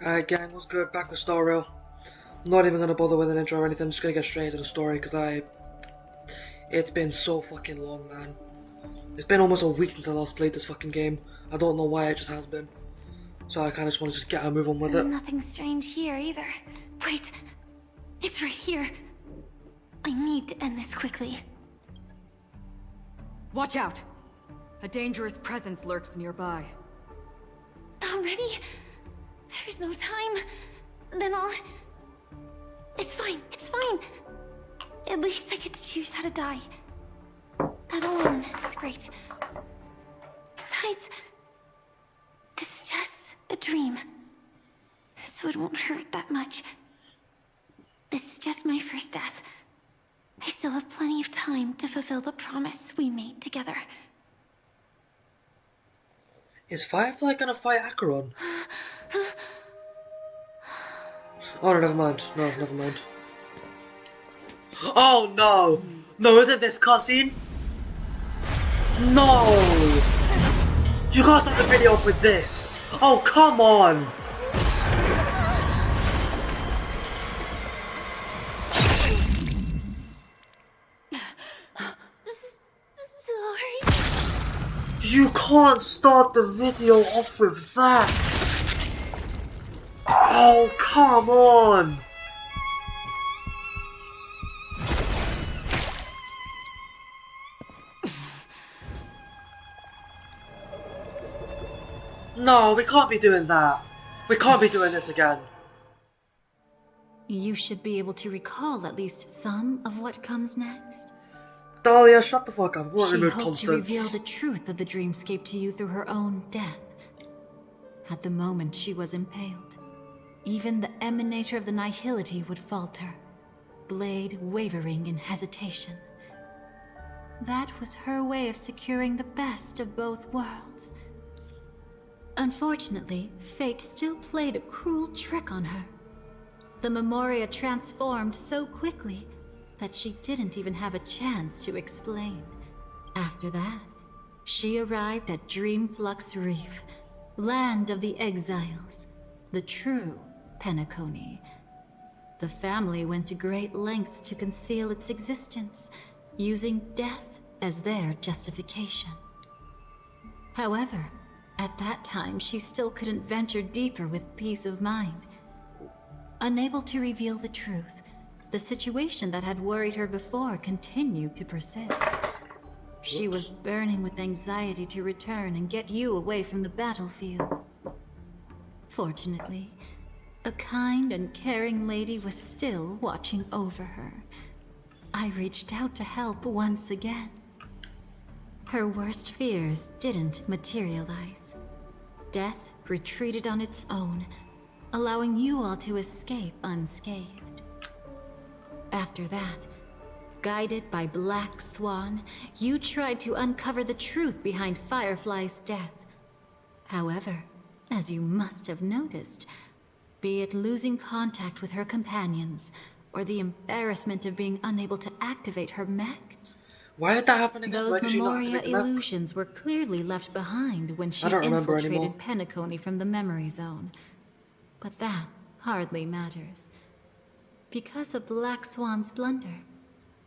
Alright gang, what's good? Back with Star Rail. Not even gonna bother with an intro or anything, I'm just gonna get straight into the story because it's been so fucking long, man. It's been almost a week since I last played this fucking game. I don't know why, it just has been. So I kinda just wanna get a move on with it. Nothing strange here either. Wait, it's right here. I need to end this quickly. Watch out! A dangerous presence lurks nearby. Already? There's no time. Then I'll... It's fine, it's fine. At least I get to choose how to die. That alone is great. Besides, this is just a dream. So it won't hurt that much. This is just my first death. I still have plenty of time to fulfill the promise we made together. Is Firefly gonna fight Acheron? Oh no, never mind. No, never mind. Oh no! No, isn't this cutscene? No! You gotta start the video off with this! Oh, come on! Sorry. You can't start the video off with that! Oh, come on! No, we can't be doing that. We can't be doing this again. You should be able to recall at least some of what comes next. Dahlia, shut the fuck up. What She removed hoped to Constance? reveal the truth of the dreamscape to you through her own death. At the moment she was impaled, even the emanator of the nihility would falter, blade wavering in hesitation. That was her way of securing the best of both worlds. Unfortunately, fate still played a cruel trick on her. The Memoria transformed so quickly that she didn't even have a chance to explain. After that, she arrived at Dreamflux Reef, land of the exiles, the true Penacony. The family went to great lengths to conceal its existence, using death as their justification. However, at that time, she still couldn't venture deeper with peace of mind. Unable to reveal the truth, the situation that had worried her before continued to persist. She was burning with anxiety to return and get you away from the battlefield. Fortunately, a kind and caring lady was still watching over her. I reached out to help once again. Her worst fears didn't materialize. Death retreated on its own, allowing you all to escape unscathed. After that, guided by Black Swan, you tried to uncover the truth behind Firefly's death. However, as you must have noticed, be it losing contact with her companions, or the embarrassment of being unable to activate her mech, Why did that happen again? Why those did she not Memoria activate the map? illusions were clearly left behind when she I don't remember infiltrated anymore. Penacony from the memory zone. But that hardly matters. Because of Black Swan's blunder,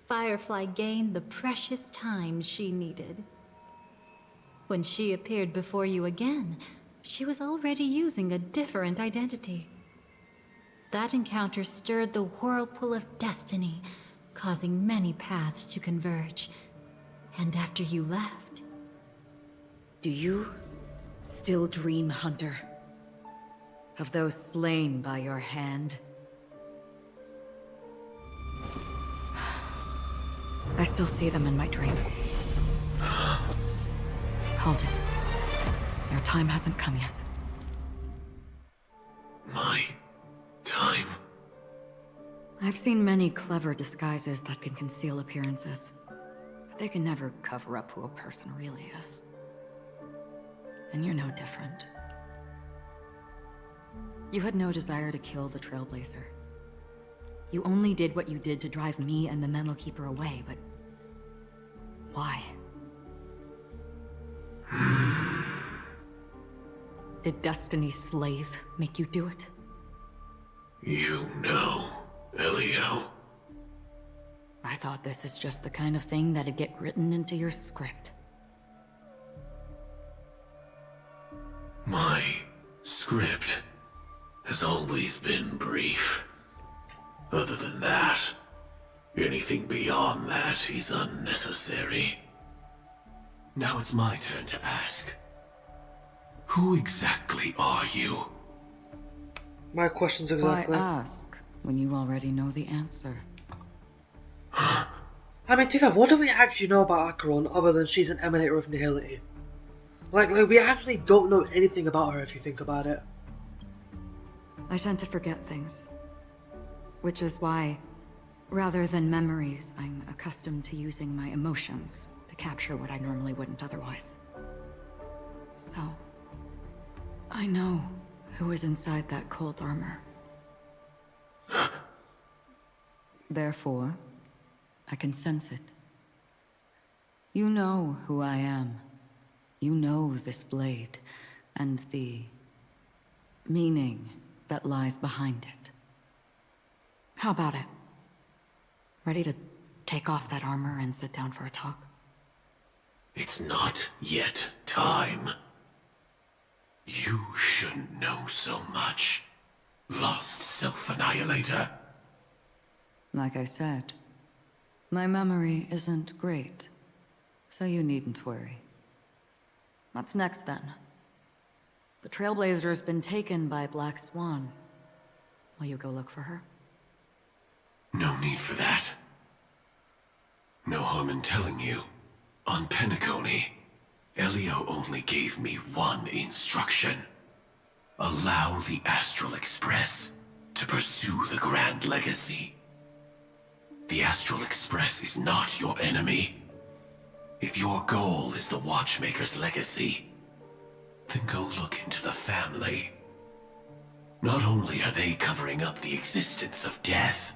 Firefly gained the precious time she needed. When she appeared before you again, she was already using a different identity. That encounter stirred the whirlpool of destiny, causing many paths to converge. And after you left... Do you still dream, Hunter? Of those slain by your hand? I still see them in my dreams. Hold it. Your time hasn't come yet. My time? I've seen many clever disguises that can conceal appearances, but they can never cover up who a person really is. And you're no different. You had no desire to kill the Trailblazer. You only did what you did to drive me and the Memo Keeper away, but... why? Did Destiny's slave make you do it? You know, Elio. I thought this is just the kind of thing that'd get written into your script. My script has always been brief. Other than that, anything beyond that is unnecessary. Now it's my turn to ask. Who exactly are you? My questions exactly. Why ask when you already know the answer? I mean, to be fair, what do we actually know about Acheron other than she's an emanator of nihility? Like we actually don't know anything about her if you think about it. I tend to forget things. Which is why, rather than memories, I'm accustomed to using my emotions to capture what I normally wouldn't otherwise. So, I know who is inside that cold armor. Therefore, I can sense it. You know who I am. You know this blade, and the meaning that lies behind it. How about it? Ready to take off that armor and sit down for a talk? It's not yet time. You shouldn't know so much, lost self-annihilator. Like I said, my memory isn't great, so you needn't worry. What's next, then? The Trailblazer's been taken by Black Swan. Will you go look for her? No need for that. No harm in telling you. On Penacony, Elio only gave me one instruction. Allow the Astral Express to pursue the Grand Legacy. The Astral Express is not your enemy. If your goal is the Watchmaker's legacy, then go look into the family. Not only are they covering up the existence of death,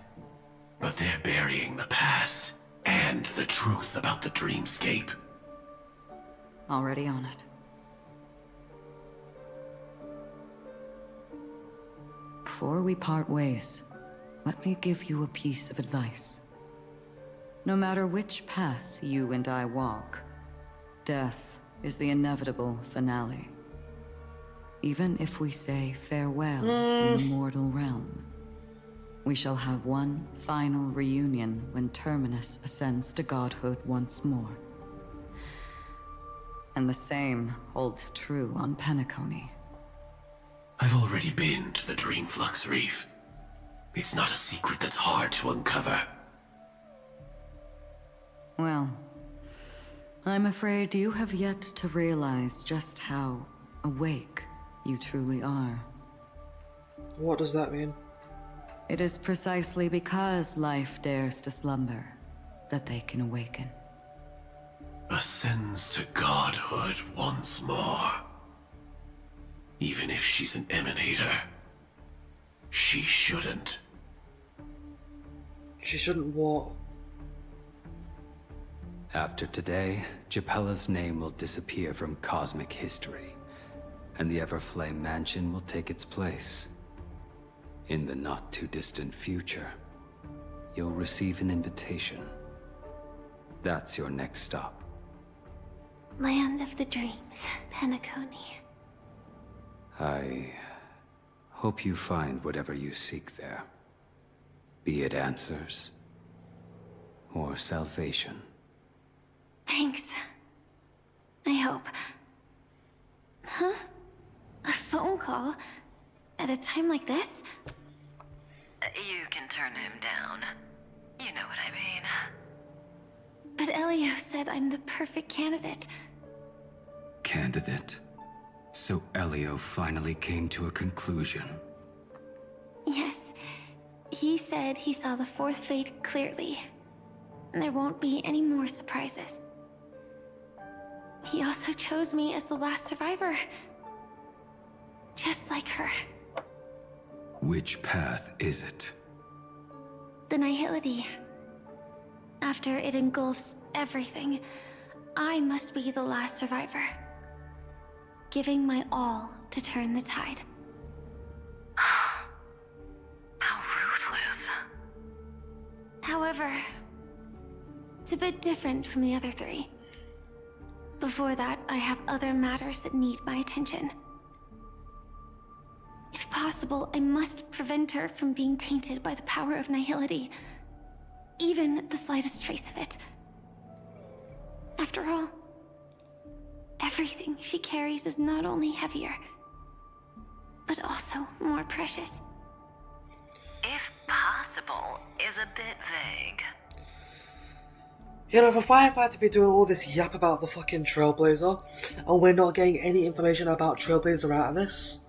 but they're burying the past and the truth about the dreamscape. Already on it. Before we part ways, let me give you a piece of advice. No matter which path you and I walk, death is the inevitable finale. Even if we say farewell in the mortal realm, we shall have one final reunion when Terminus ascends to godhood once more. And the same holds true on Penacony. I've already been to the Dreamflux Reef. It's not a secret that's hard to uncover. Well, I'm afraid you have yet to realize just how awake you truly are. What does that mean? It is precisely because life dares to slumber that they can awaken. Ascends to godhood once more. Even if she's an emanator, she shouldn't. She shouldn't what? After today, Japella's name will disappear from cosmic history, and the Everflame Mansion will take its place. In the not-too-distant future, you'll receive an invitation. That's your next stop. Land of the Dreams, Penacony. I hope you find whatever you seek there. Be it answers, or salvation. Thanks. I hope. Huh? A phone call? At a time like this? You can turn him down. You know what I mean. But Elio said I'm the perfect candidate. Candidate? So Elio finally came to a conclusion. Yes. He said he saw the fourth fate clearly. There won't be any more surprises. He also chose me as the last survivor. Just like her. Which path is it? The nihility. After it engulfs everything, I must be the last survivor. Giving my all to turn the tide. However, it's a bit different from the other three. Before that, I have other matters that need my attention. If possible, I must prevent her from being tainted by the power of nihility. Even the slightest trace of it. After all, everything she carries is not only heavier, but also more precious. If possible is a bit vague. You know, for Firefly to be doing all this yap about the fucking Trailblazer, and we're not getting any information about Trailblazer out of this,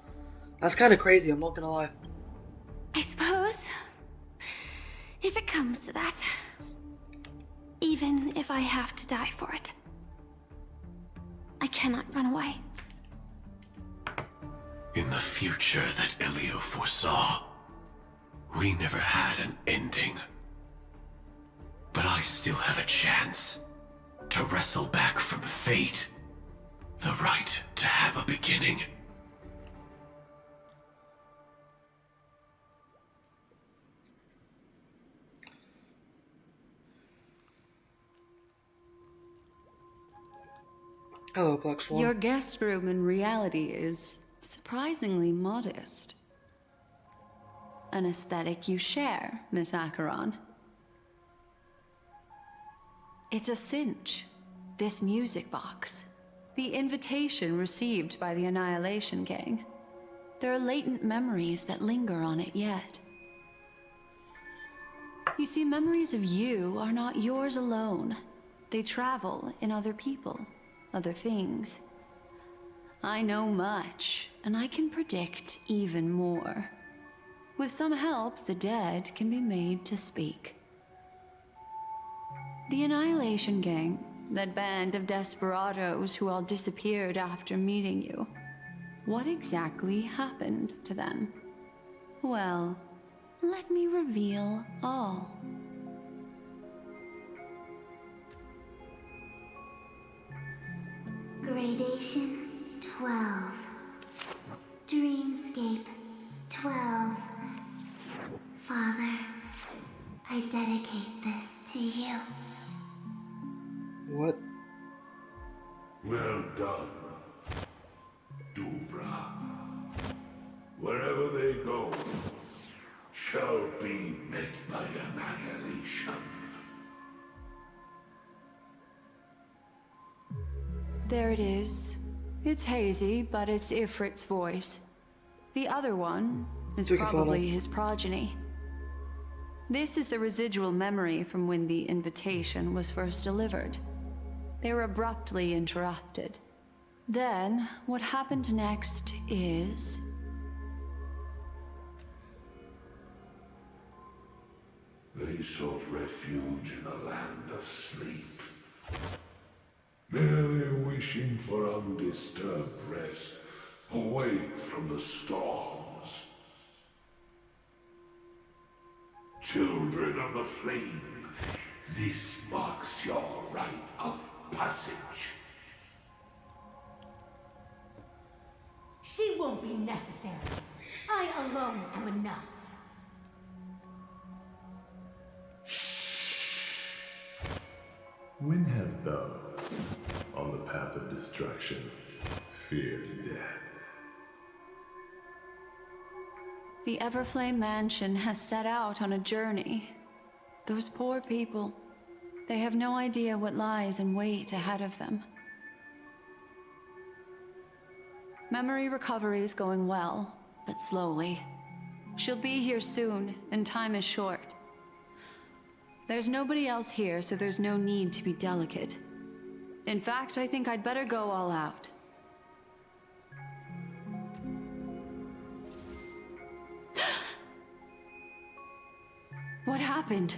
that's kind of crazy, I'm not gonna lie. I suppose, if it comes to that, even if I have to die for it, I cannot run away. In the future that Elio foresaw, we never had an ending. But I still have a chance to wrestle back from fate the right to have a beginning. Hello, Black Swan. Your guest room in reality is surprisingly modest. An aesthetic you share, Miss Acheron. It's a cinch. This music box. The invitation received by the Annihilation Gang. There are latent memories that linger on it yet. You see, memories of you are not yours alone. They travel in other people, other things. I know much, and I can predict even more. With some help, the dead can be made to speak. The Annihilation Gang, that band of desperados who all disappeared after meeting you. What exactly happened to them? Well, let me reveal all. Gradation 12. Dreamscape 12. Father, I dedicate this to you. What? Well done, Dubra. Wherever they go, shall be met by annihilation. There it is. It's hazy, but it's Ifrit's voice. The other one is Take a photo. probably his progeny. This is the residual memory from when the invitation was first delivered. They were abruptly interrupted. Then, what happened next is... They sought refuge in a land of sleep, merely wishing for undisturbed rest, away from the storms. Children of the flame, this marks your rite of passage. She won't be necessary. I alone am enough. When have those on the path of destruction feared death? The Everflame Mansion has set out on a journey. Those poor people, they have no idea what lies in wait ahead of them. Memory recovery is going well, but slowly. She'll be here soon, and time is short. There's nobody else here, so there's no need to be delicate. In fact, I think I'd better go all out. What happened?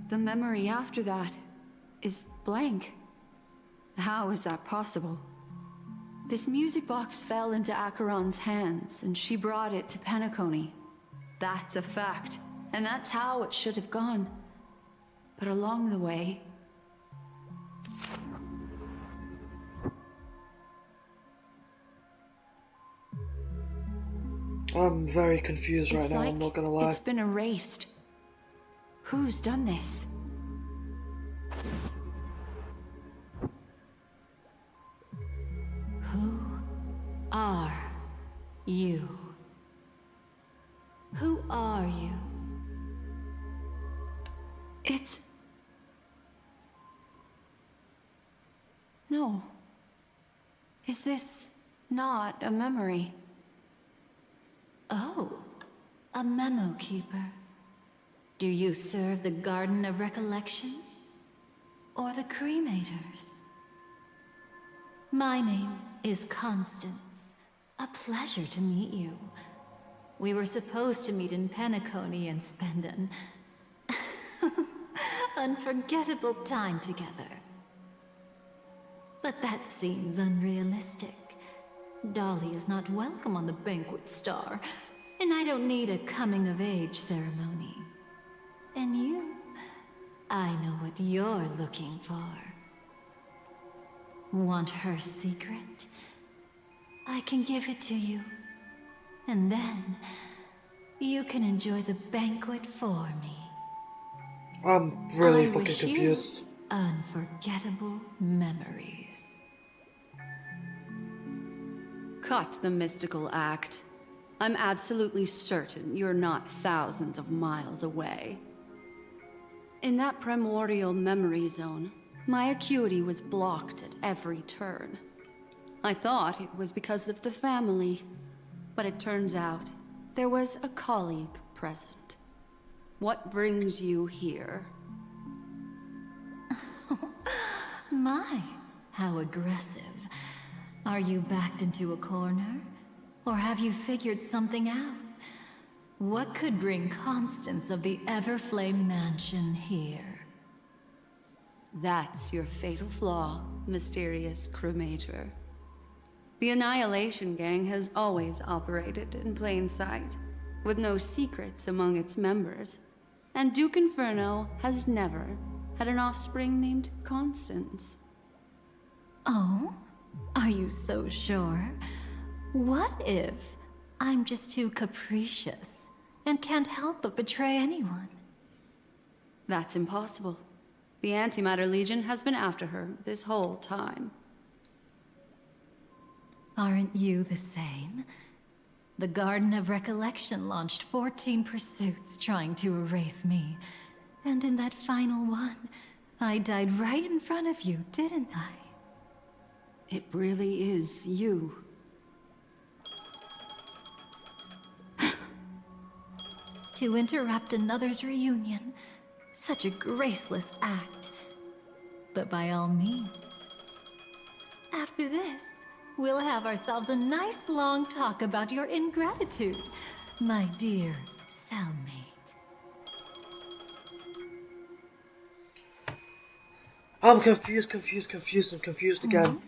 The memory after that is blank. How is that possible? This music box fell into Acheron's hands, and she brought it to Penacony. That's a fact, and that's how it should have gone. But along the way... I'm very confused right It's now, like I'm not gonna lie. it's been erased. Who's done this? Who are you? Who are you? It's... No. Is this not a memory? Oh, a memo keeper. Do you serve the Garden of Recollection? Or the Cremators? My name is Constance. A pleasure to meet you. We were supposed to meet in Penacony and spend an unforgettable time together. But that seems unrealistic. Dolly is not welcome on the Banquet Star, and I don't need a coming-of-age ceremony. And you? I know what you're looking for. Want her secret? I can give it to you. And then, you can enjoy the banquet for me. I'm really I fucking wish you confused. unforgettable memories. Cut the mystical act. I'm absolutely certain you're not thousands of miles away. In that primordial memory zone, my acuity was blocked at every turn. I thought it was because of the family, but it turns out there was a colleague present. What brings you here? My, how aggressive. Are you backed into a corner? Or have you figured something out? What could bring Constance of the Everflame Mansion here? That's your fatal flaw, mysterious cremator. The Annihilation Gang has always operated in plain sight, with no secrets among its members. And Duke Inferno has never had an offspring named Constance. Oh? Are you so sure? What if I'm just too capricious and can't help but betray anyone? That's impossible. The Antimatter Legion has been after her this whole time. Aren't you the same? The Garden of Recollection launched 14 pursuits trying to erase me. And in that final one, I died right in front of you, didn't I? It really is you. To interrupt another's reunion, such a graceless act. But by all means. After this, we'll have ourselves a nice long talk about your ingratitude, my dear cellmate. I'm confused and confused again.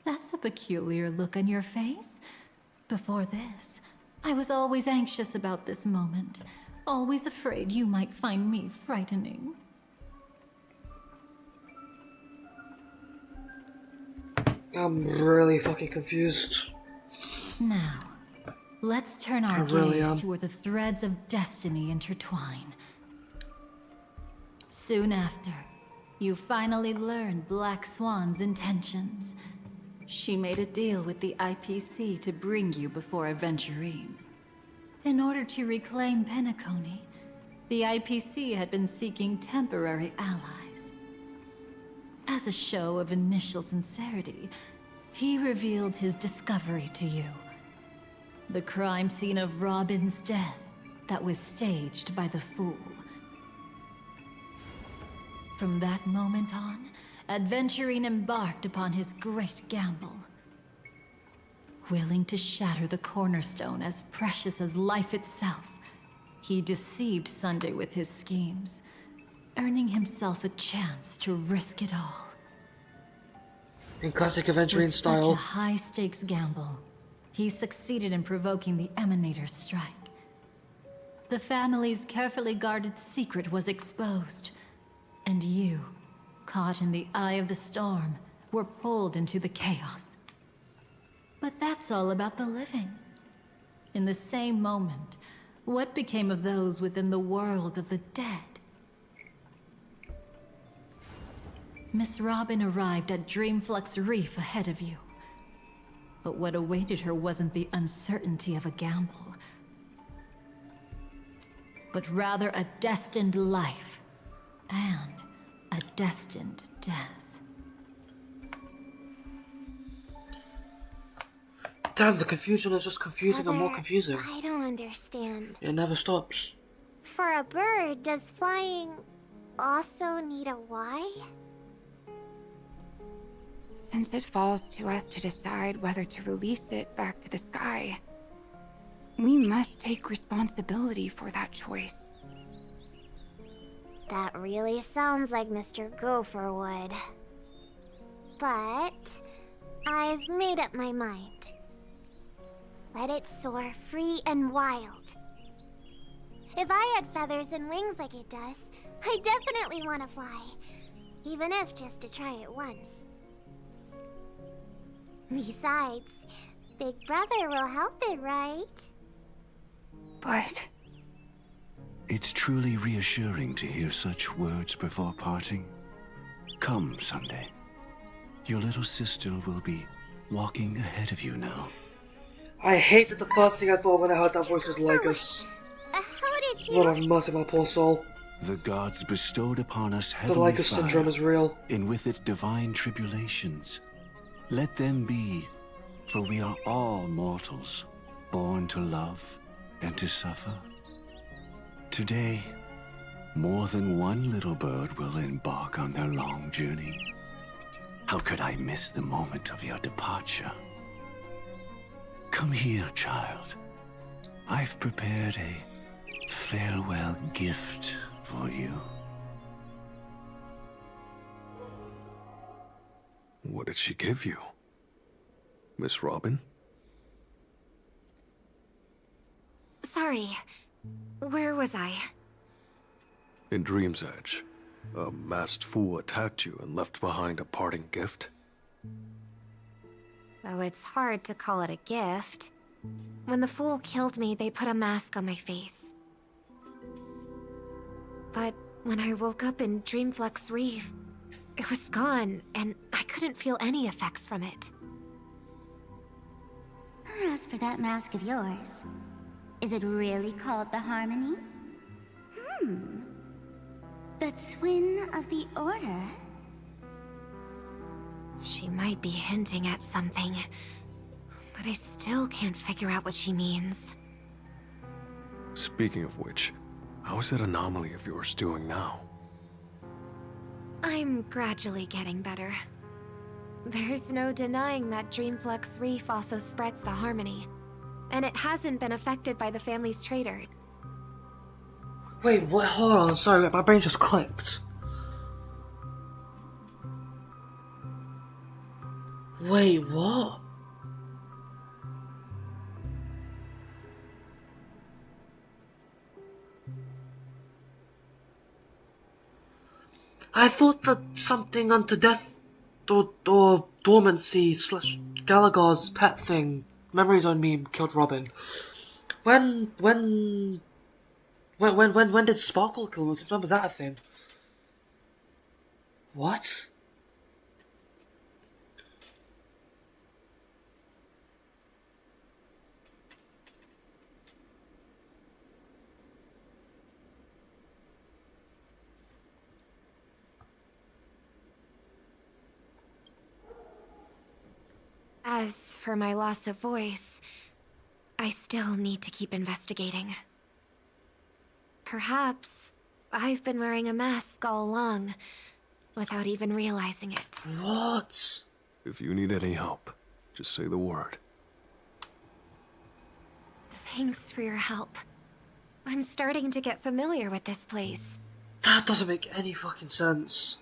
That's a peculiar look on your face. Before this, I was always anxious about this moment, always afraid you might find me frightening. I'm really fucking confused. Now, let's turn our I really gaze am. to where the threads of destiny intertwine. Soon after, you finally learned Black Swan's intentions. She made a deal with the IPC to bring you before Aventurine. In order to reclaim Penacony, the IPC had been seeking temporary allies. As a show of initial sincerity, he revealed his discovery to you. The crime scene of Robin's death that was staged by the Fool. From that moment on, Aventurine embarked upon his great gamble. Willing to shatter the cornerstone as precious as life itself, he deceived Sunday with his schemes, earning himself a chance to risk it all. In classic Aventurine With style. such a high-stakes gamble, he succeeded in provoking the Emanator's strike. The family's carefully guarded secret was exposed, and you, caught in the eye of the storm, were pulled into the chaos. But that's all about the living. In the same moment, what became of those within the world of the dead? Miss Robin arrived at Dreamflux Reef ahead of you. But what awaited her wasn't the uncertainty of a gamble, but rather a destined life and a destined death. Damn, the confusion is just confusing and more confusing. I don't understand. It never stops. For a bird, does flying also need a why? Since it falls to us to decide whether to release it back to the sky, we must take responsibility for that choice. That really sounds like Mr. Gopher would. But I've made up my mind. Let it soar free and wild. If I had feathers and wings like it does, I definitely want to fly. Even if just to try it once. Besides, Big Brother will help it, right? But It's truly reassuring to hear such words before parting. Come, Sunday. Your little sister will be walking ahead of you now. I hate that the first thing I thought when I heard that voice was Lycus. How did you... Lord have mercy, my poor soul. The gods bestowed upon us The heavenly Lycus fire, syndrome is real. and with it divine tribulations. Let them be, for we are all mortals, born to love and to suffer. Today, more than one little bird will embark on their long journey. How could I miss the moment of your departure? Come here, child. I've prepared a farewell gift for you. What did she give you? Miss Robin? sorry. Where was I? In Dream's Edge, a masked fool attacked you and left behind a parting gift. Though it's hard to call it a gift. When the fool killed me, they put a mask on my face. But when I woke up in Dreamflux Reef, it was gone, and I couldn't feel any effects from it. As for that mask of yours, is it really called the Harmony? The Twin of the Order? She might be hinting at something, but I still can't figure out what she means. Speaking of which, how is that anomaly of yours doing now? I'm gradually getting better. There's no denying that Dreamflux Reef also spreads the Harmony, and it hasn't been affected by the family's traitor. Wait, what? Hold on, sorry, my brain just clicked. Wait, what? I thought that something unto death or dormancy / Gallagher's pet thing, Memories on Me, killed Robin. When did Sparkle kill us? When was that a thing? What? As for my loss of voice, I still need to keep investigating. Perhaps I've been wearing a mask all along, without even realizing it. What? If you need any help, just say the word. Thanks for your help. I'm starting to get familiar with this place. That doesn't make any fucking sense.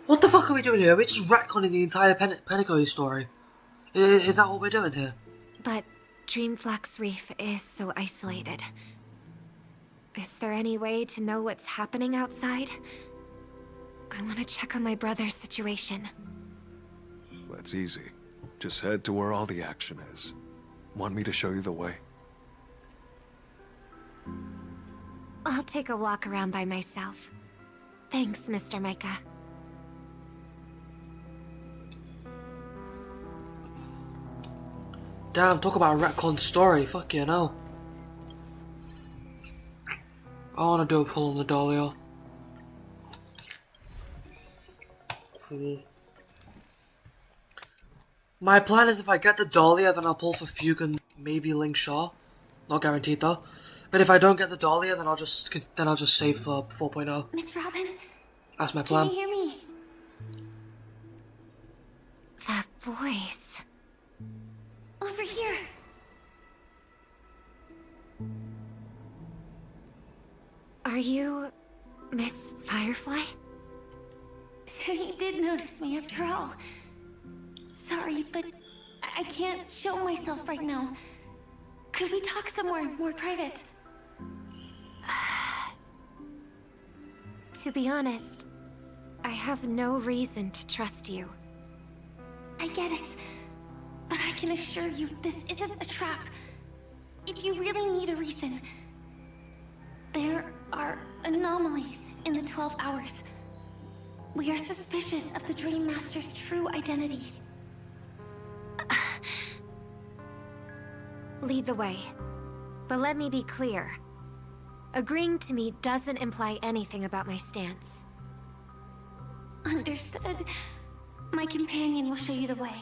What the fuck are we doing here? We're just retconning the entire Penacony story. Is that what we're doing here? But Dreamflux Reef is so isolated. Is there any way to know what's happening outside? I want to check on my brother's situation. That's easy. Just head to where all the action is. Want me to show you the way? I'll take a walk around by myself. Thanks, Mr. Micah. Damn, talk about a retconned story. Fuck you know. I wanna do a pull on the Dahlia. Cool. My plan is if I get the Dahlia, then I'll pull for Fugue and maybe Ling Shaw. Not guaranteed though. But if I don't get the Dahlia, then I'll just save for 4.0. Miss Robin? That's my plan. Can you hear me? That voice. Over here. Are you Miss Firefly? So you did notice me after all. Sorry, but I can't show myself right now. Could we talk somewhere more private? To be honest, I have no reason to trust you. I get it. But I can assure you, this isn't a trap. If you really need a reason, there are anomalies in the 12 hours. We are suspicious of the Dream Master's true identity. Lead the way. But let me be clear. Agreeing to me doesn't imply anything about my stance. Understood. My companion will show you the way.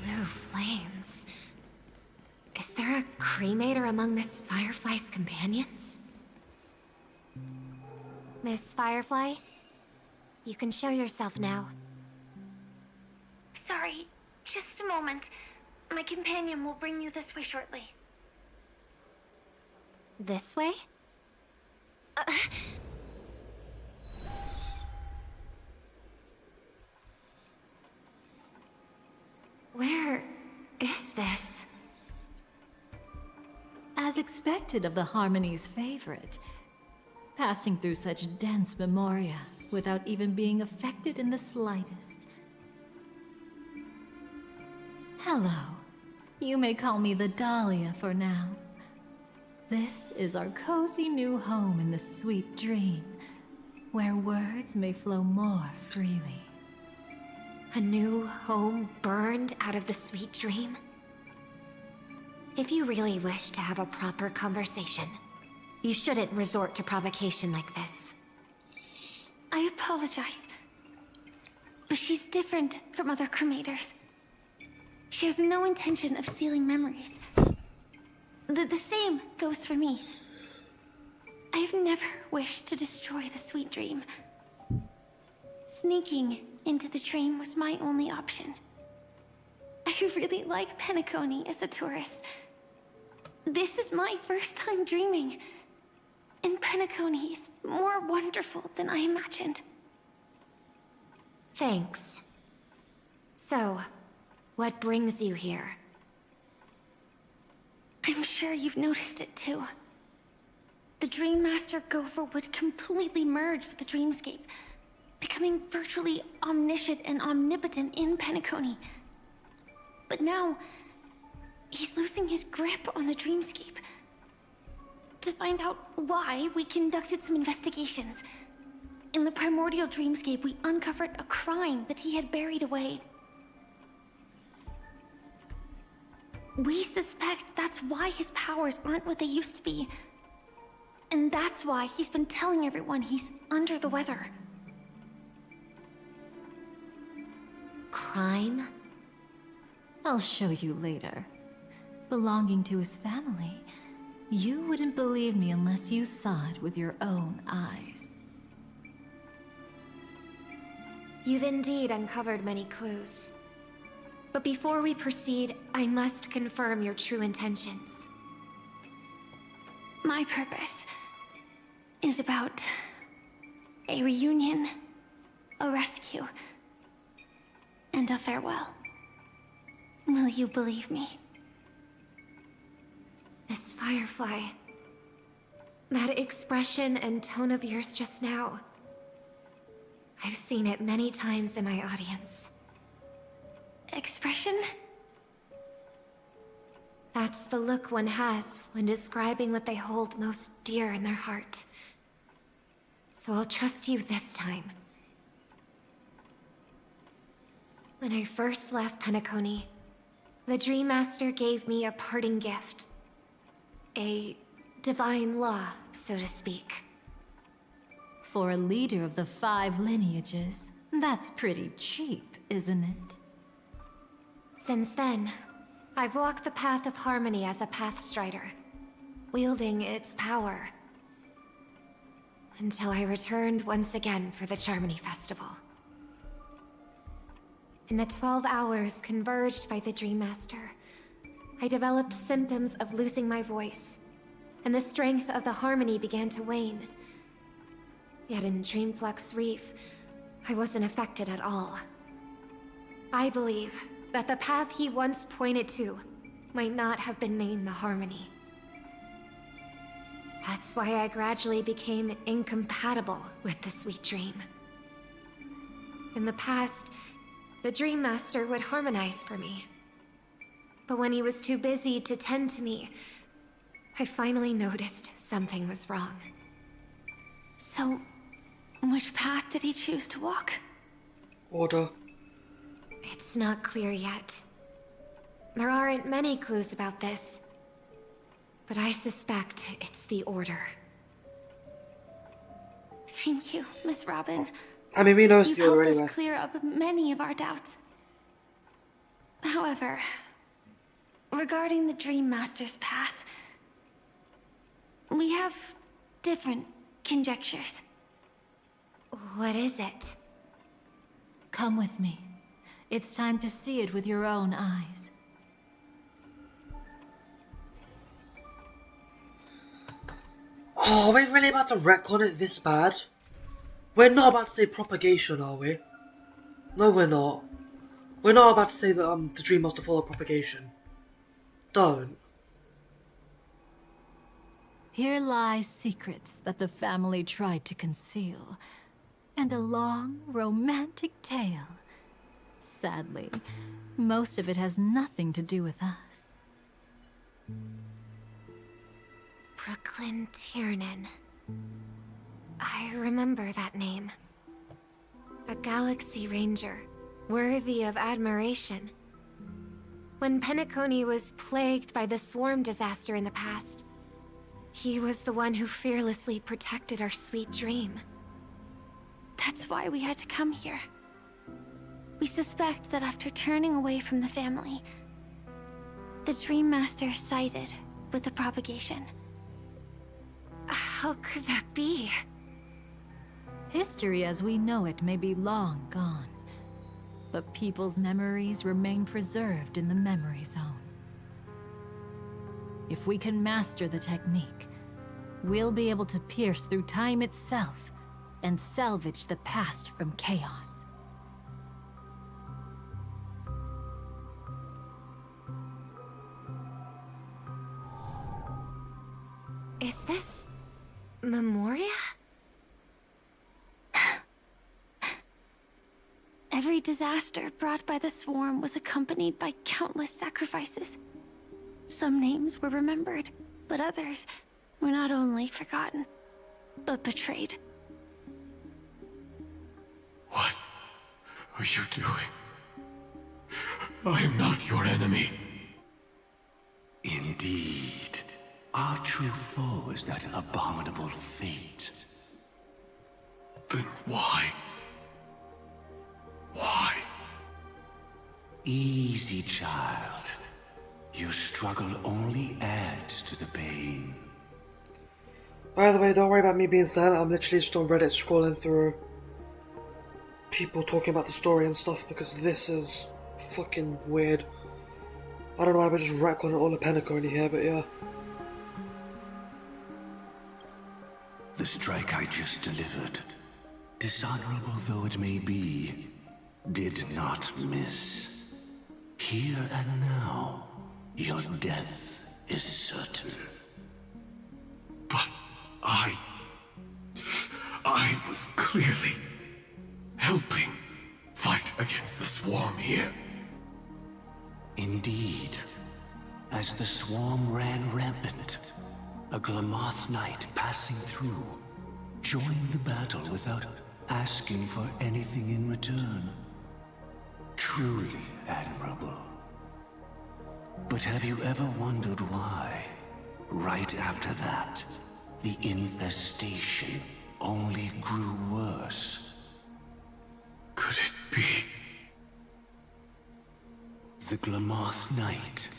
Blue flames. Is there a cremator among Miss Firefly's companions? Miss Firefly? You can show yourself now. Sorry, just a moment. My companion will bring you this way shortly. This way? Where is this? As expected of the Harmony's favorite, passing through such dense memoria without even being affected in the slightest. Hello. You may call me the Dahlia for now. This is our cozy new home in the sweet dream, where words may flow more freely. A new home burned out of the sweet dream? If you really wish to have a proper conversation, you shouldn't resort to provocation like this. I apologize. But she's different from other cremators. She has no intention of stealing memories. The same goes for me. I have never wished to destroy the sweet dream. Sneaking into the dream was my only option. I really like Penacony as a tourist. This is my first time dreaming. And Penacony is more wonderful than I imagined. Thanks. So, what brings you here? I'm sure you've noticed it too. The Dream Master Gopher would completely merge with the dreamscape, becoming virtually omniscient and omnipotent in Penacony. But now, he's losing his grip on the dreamscape. To find out why, we conducted some investigations. In the primordial dreamscape, we uncovered a crime that he had buried away. We suspect that's why his powers aren't what they used to be. And that's why he's been telling everyone he's under the weather. Crime? I'll show you later. Belonging to his family, you wouldn't believe me unless you saw it with your own eyes. You've indeed uncovered many clues. But before we proceed, I must confirm your true intentions. My purpose is about a reunion, a rescue, and a farewell. Will you believe me? Miss Firefly, that expression and tone of yours just now, I've seen it many times in my audience. Expression? That's the look one has when describing what they hold most dear in their heart. So I'll trust you this time. When I first left Penacony, the Dream Master gave me a parting gift. A divine law, so to speak. For a leader of the 5 lineages, that's pretty cheap, isn't it? Since then, I've walked the path of harmony as a Pathstrider, wielding its power. Until I returned once again for the Charmony Festival. In the 12 hours converged by the Dream Master, I developed symptoms of losing my voice, and the strength of the harmony began to wane. Yet in Dreamflux Reef, I wasn't affected at all. I believe that the path he once pointed to might not have been named the Harmony. That's why I gradually became incompatible with the sweet dream. In the past, the Dream Master would harmonize for me. But when he was too busy to tend to me, I finally noticed something was wrong. So, which path did he choose to walk? Order. It's not clear yet. There aren't many clues about this. But I suspect it's the Order. Thank you, Miss Robin. I mean, we know it's You've the Order helped anyway. us clear up many of our doubts. However, regarding the Dream Master's path, we have different conjectures. What is it? Come with me. It's time to see it with your own eyes. Oh, are we really about to retcon it this bad? We're not about to say propagation, are we? No, we're not. We're not about to say that the Dream Master follow propagation. Don't. Here lie secrets that the family tried to conceal, and a long, romantic tale. Sadly, most of it has nothing to do with us. Brooklyn Tiernan. I remember that name. A Galaxy Ranger, worthy of admiration. When Penacony was plagued by the swarm disaster in the past, he was the one who fearlessly protected our sweet dream. That's why we had to come here. We suspect that after turning away from the family, the Dream Master sided with the propagation. How could that be? History as we know it may be long gone, but people's memories remain preserved in the memory zone. If we can master the technique, we'll be able to pierce through time itself and salvage the past from chaos. Is this Memoria? Every disaster brought by the swarm was accompanied by countless sacrifices. Some names were remembered, but others were not only forgotten, but betrayed. What are you doing? I am not your enemy. Indeed. Our true foe is that abominable fate. Then why? Why? Easy, child. Your struggle only adds to the pain. By the way, don't worry about me being silent. I'm literally just on Reddit scrolling through people talking about the story and stuff because this is fucking weird. I don't know why we're just retconning all the Penacony here, but yeah. The strike I just delivered, dishonorable though it may be, did not miss. Here and now, your death is certain. But I was clearly helping fight against the swarm here. Indeed. As the swarm ran rampant, a Glamoth knight passing through joined the battle without asking for anything in return. Truly admirable. But have you ever wondered why, right after that, the infestation only grew worse? Could it be? The Glamoth Knight,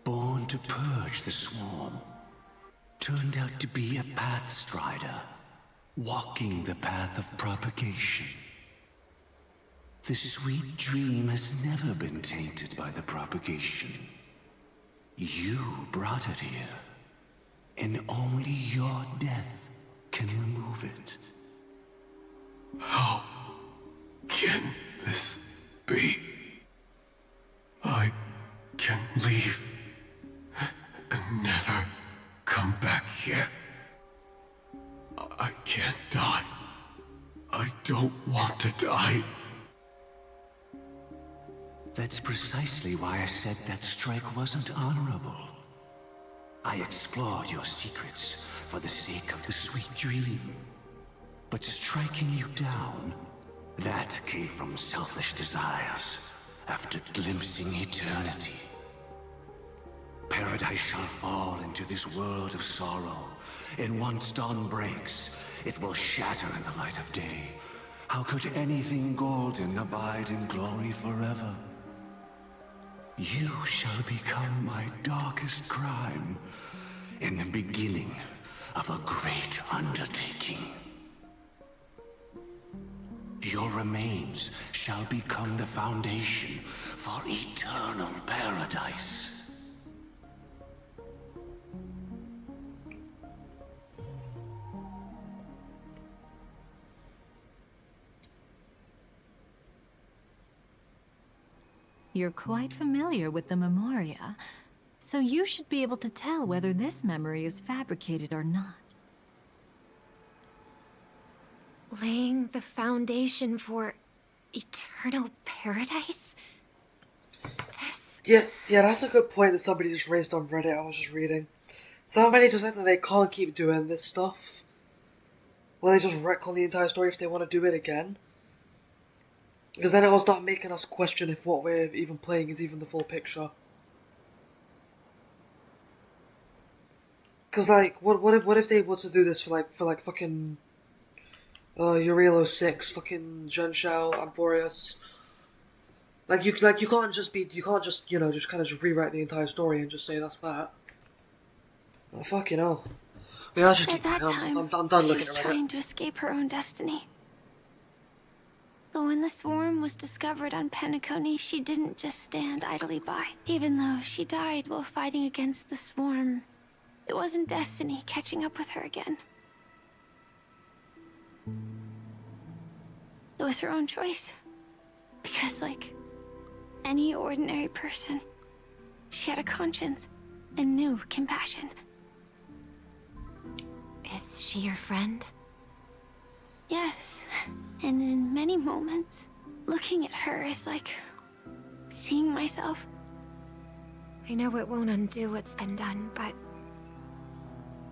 born to purge the swarm, turned out to be a pathstrider, walking the path of propagation. The sweet dream has never been tainted by the propagation. You brought it here, and only your death can remove it. How can this be? I can leave and never come back here. I can't die. I don't want to die. That's precisely why I said that strike wasn't honorable. I explored your secrets for the sake of the sweet dream. But striking you down, that came from selfish desires after glimpsing eternity. Paradise shall fall into this world of sorrow, and once dawn breaks, it will shatter in the light of day. How could anything golden abide in glory forever? You shall become my darkest crime, in the beginning of a great undertaking. Your remains shall become the foundation for eternal paradise. You're quite familiar with the Memoria, so you should be able to tell whether this memory is fabricated or not. Laying the foundation for eternal paradise? Yeah, that's a good point that somebody just raised on Reddit. I was just reading. Somebody just said that they can't keep doing this stuff. Well, they just retcon the entire story if they want to do it again. Because then it'll start making us question if what we're even playing is even the full picture. Because, like, what if they were to do this for fucking Eurelo 6, fucking Zhenshao, Amphorius? You can't just rewrite the entire story and just say that's that. Oh, fucking hell. Yeah, I should keep At that going. time, I'm done she looking was at Reddit. trying to escape her own destiny. But when the swarm was discovered on Penacony, she didn't just stand idly by. Even though she died while fighting against the swarm, it wasn't destiny catching up with her again. It was her own choice. Because, like any ordinary person, she had a conscience and knew compassion. Is she your friend? Yes, and in many moments, looking at her is like seeing myself. I know it won't undo what's been done, but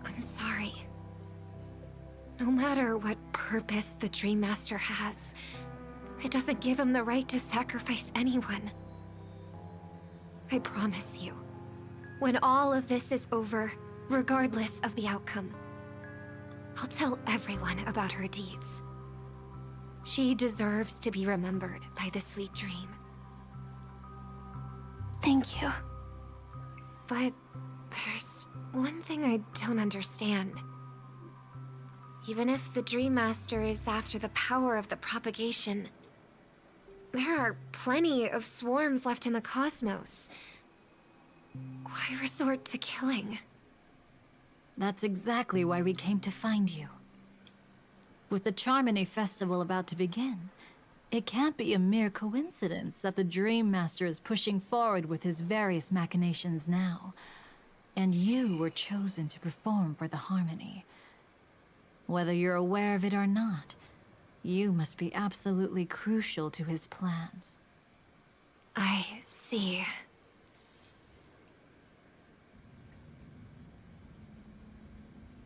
I'm sorry. No matter what purpose the Dream Master has, it doesn't give him the right to sacrifice anyone. I promise you, when all of this is over, regardless of the outcome, I'll tell everyone about her deeds. She deserves to be remembered by the sweet dream. Thank you. But there's one thing I don't understand. Even if the Dream Master is after the power of the propagation, there are plenty of swarms left in the cosmos. Why resort to killing? That's exactly why we came to find you. With the Charmony Festival about to begin, it can't be a mere coincidence that the Dream Master is pushing forward with his various machinations now. And you were chosen to perform for the Harmony. Whether you're aware of it or not, you must be absolutely crucial to his plans. I see.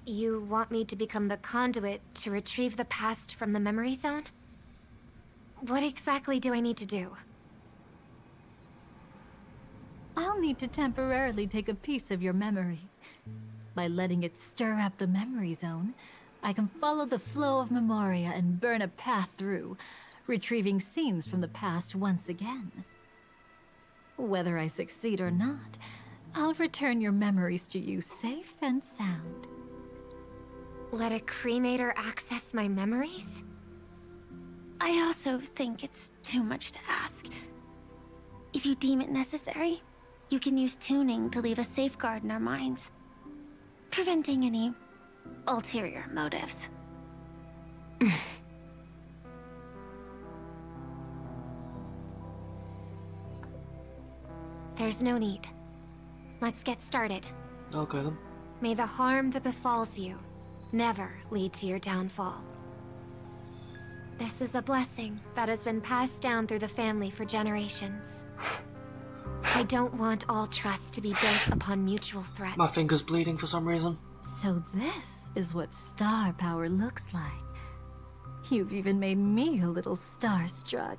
You want me to become the conduit to retrieve the past from the memory zone? What exactly do I need to do? I'll need to temporarily take a piece of your memory. By letting it stir up the memory zone, I can follow the flow of Memoria and burn a path through, retrieving scenes from the past once again. Whether I succeed or not, I'll return your memories to you safe and sound. Let a cremator access my memories? I also think it's too much to ask. If you deem it necessary, you can use tuning to leave a safeguard in our minds, preventing any ulterior motives. There's no need. Let's get started. Okay then. May the harm that befalls you never lead to your downfall. This is a blessing that has been passed down through the family for generations. I don't want all trust to be built upon mutual threats. My finger's bleeding for some reason. So this is what star power looks like. You've even made me a little starstruck.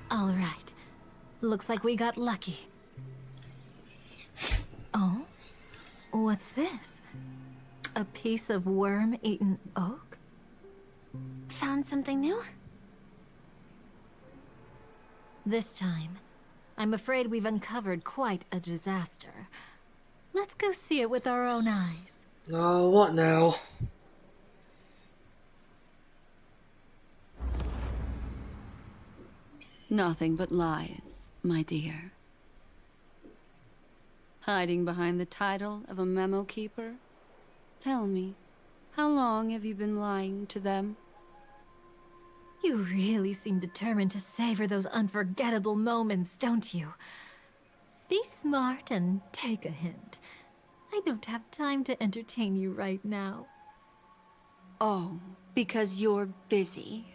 All right. Looks like we got lucky. Oh? What's this? A piece of worm-eaten oak? Found something new? This time, I'm afraid we've uncovered quite a disaster. Let's go see it with our own eyes. Oh, what now? Nothing but lies, my dear. Hiding behind the title of a memo keeper? Tell me, how long have you been lying to them? You really seem determined to savor those unforgettable moments, don't you? Be smart and take a hint. I don't have time to entertain you right now. Oh, because you're busy,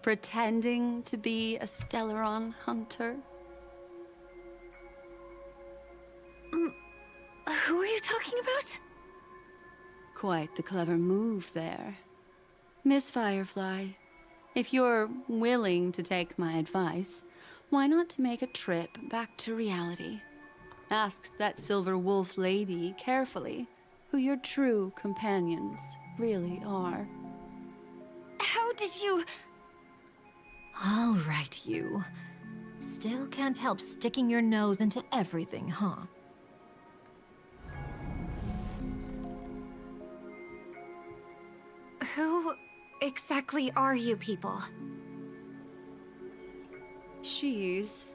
pretending to be a Stellaron hunter? Who are you talking about? Quite the clever move there. Miss Firefly, if you're willing to take my advice, why not to make a trip back to reality? Ask that Silver Wolf lady carefully who your true companions really are. How did you... All right, you. Still can't help sticking your nose into everything, huh? Who exactly are you people? She's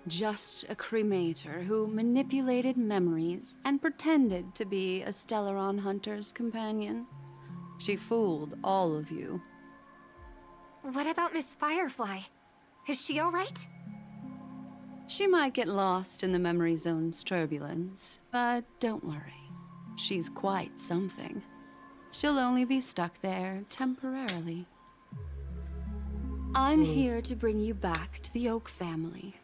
just a cremator who manipulated memories and pretended to be a Stellaron hunter's companion. She fooled all of you. What about Miss Firefly? Is she all right? She might get lost in the memory zone's turbulence, but don't worry. She's quite something. She'll only be stuck there temporarily. I'm here to bring you back to the Oak family.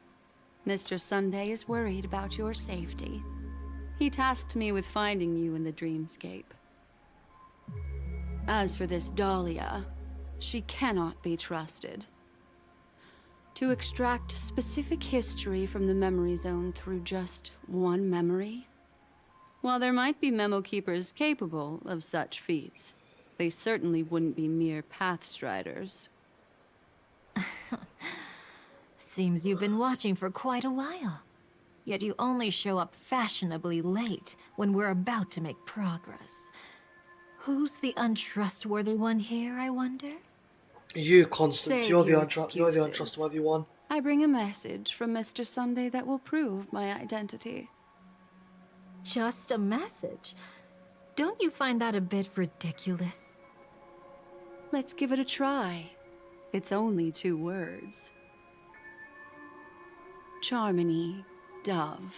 Mr. Sunday is worried about your safety. He tasked me with finding you in the dreamscape. As for this Dahlia, she cannot be trusted. To extract specific history from the memory zone through just one memory? While there might be memo keepers capable of such feats, they certainly wouldn't be mere pathstriders. Seems you've been watching for quite a while. Yet you only show up fashionably late when we're about to make progress. Who's the untrustworthy one here, I wonder? You, Constance. Save You're the your untrustworthy one. I bring a message from Mr. Sunday that will prove my identity. Just a message? Don't you find that a bit ridiculous? Let's give it a try. It's only 2 words. Charmony, Dove.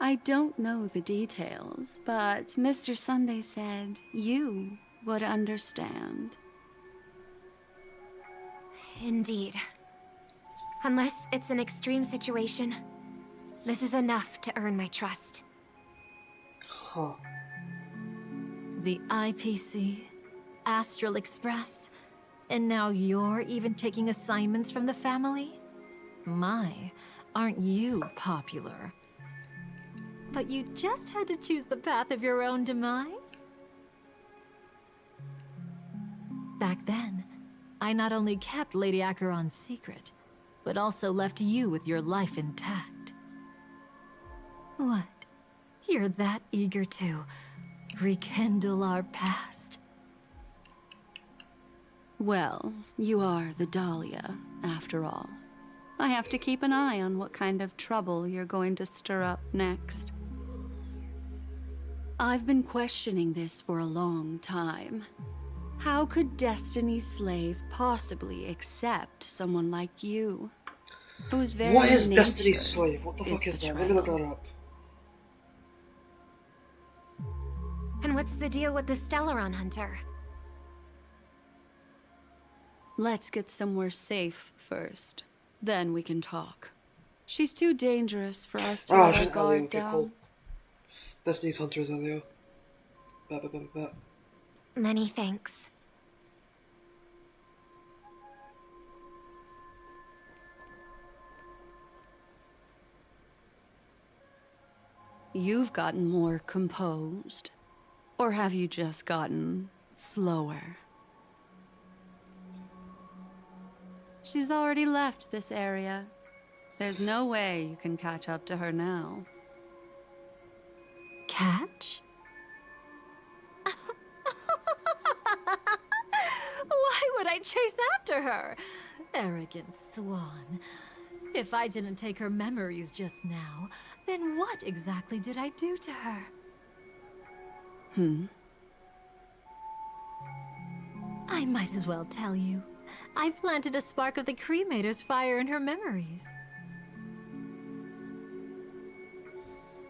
I don't know the details, but Mr. Sunday said you would understand. Indeed. Unless it's an extreme situation, this is enough to earn my trust. Huh. The IPC, Astral Express, and now you're even taking assignments from the family? My, aren't you popular? But you just had to choose the path of your own demise? Back then, I not only kept Lady Acheron's secret, but also left you with your life intact. What? You're that eager to rekindle our past? Well, you are the Dahlia, after all. I have to keep an eye on what kind of trouble you're going to stir up next. I've been questioning this for a long time. How could Destiny's slave possibly accept someone like you? Whose very What is nature Destiny's slave? What the fuck is that? Let me look that up. And what's the deal with the Stellaron Hunter? Let's get somewhere safe first. Then we can talk. She's too dangerous for us to let she's our guard Elio. Okay, down. cool. Destiny's Hunter is Elio. Many thanks. You've gotten more composed. Or have you just gotten slower? She's already left this area. There's no way you can catch up to her now. Catch? Why would I chase after her? Arrogant swan. If I didn't take her memories just now, then what exactly did I do to her? I might as well tell you. I planted a spark of the cremator's fire in her memories.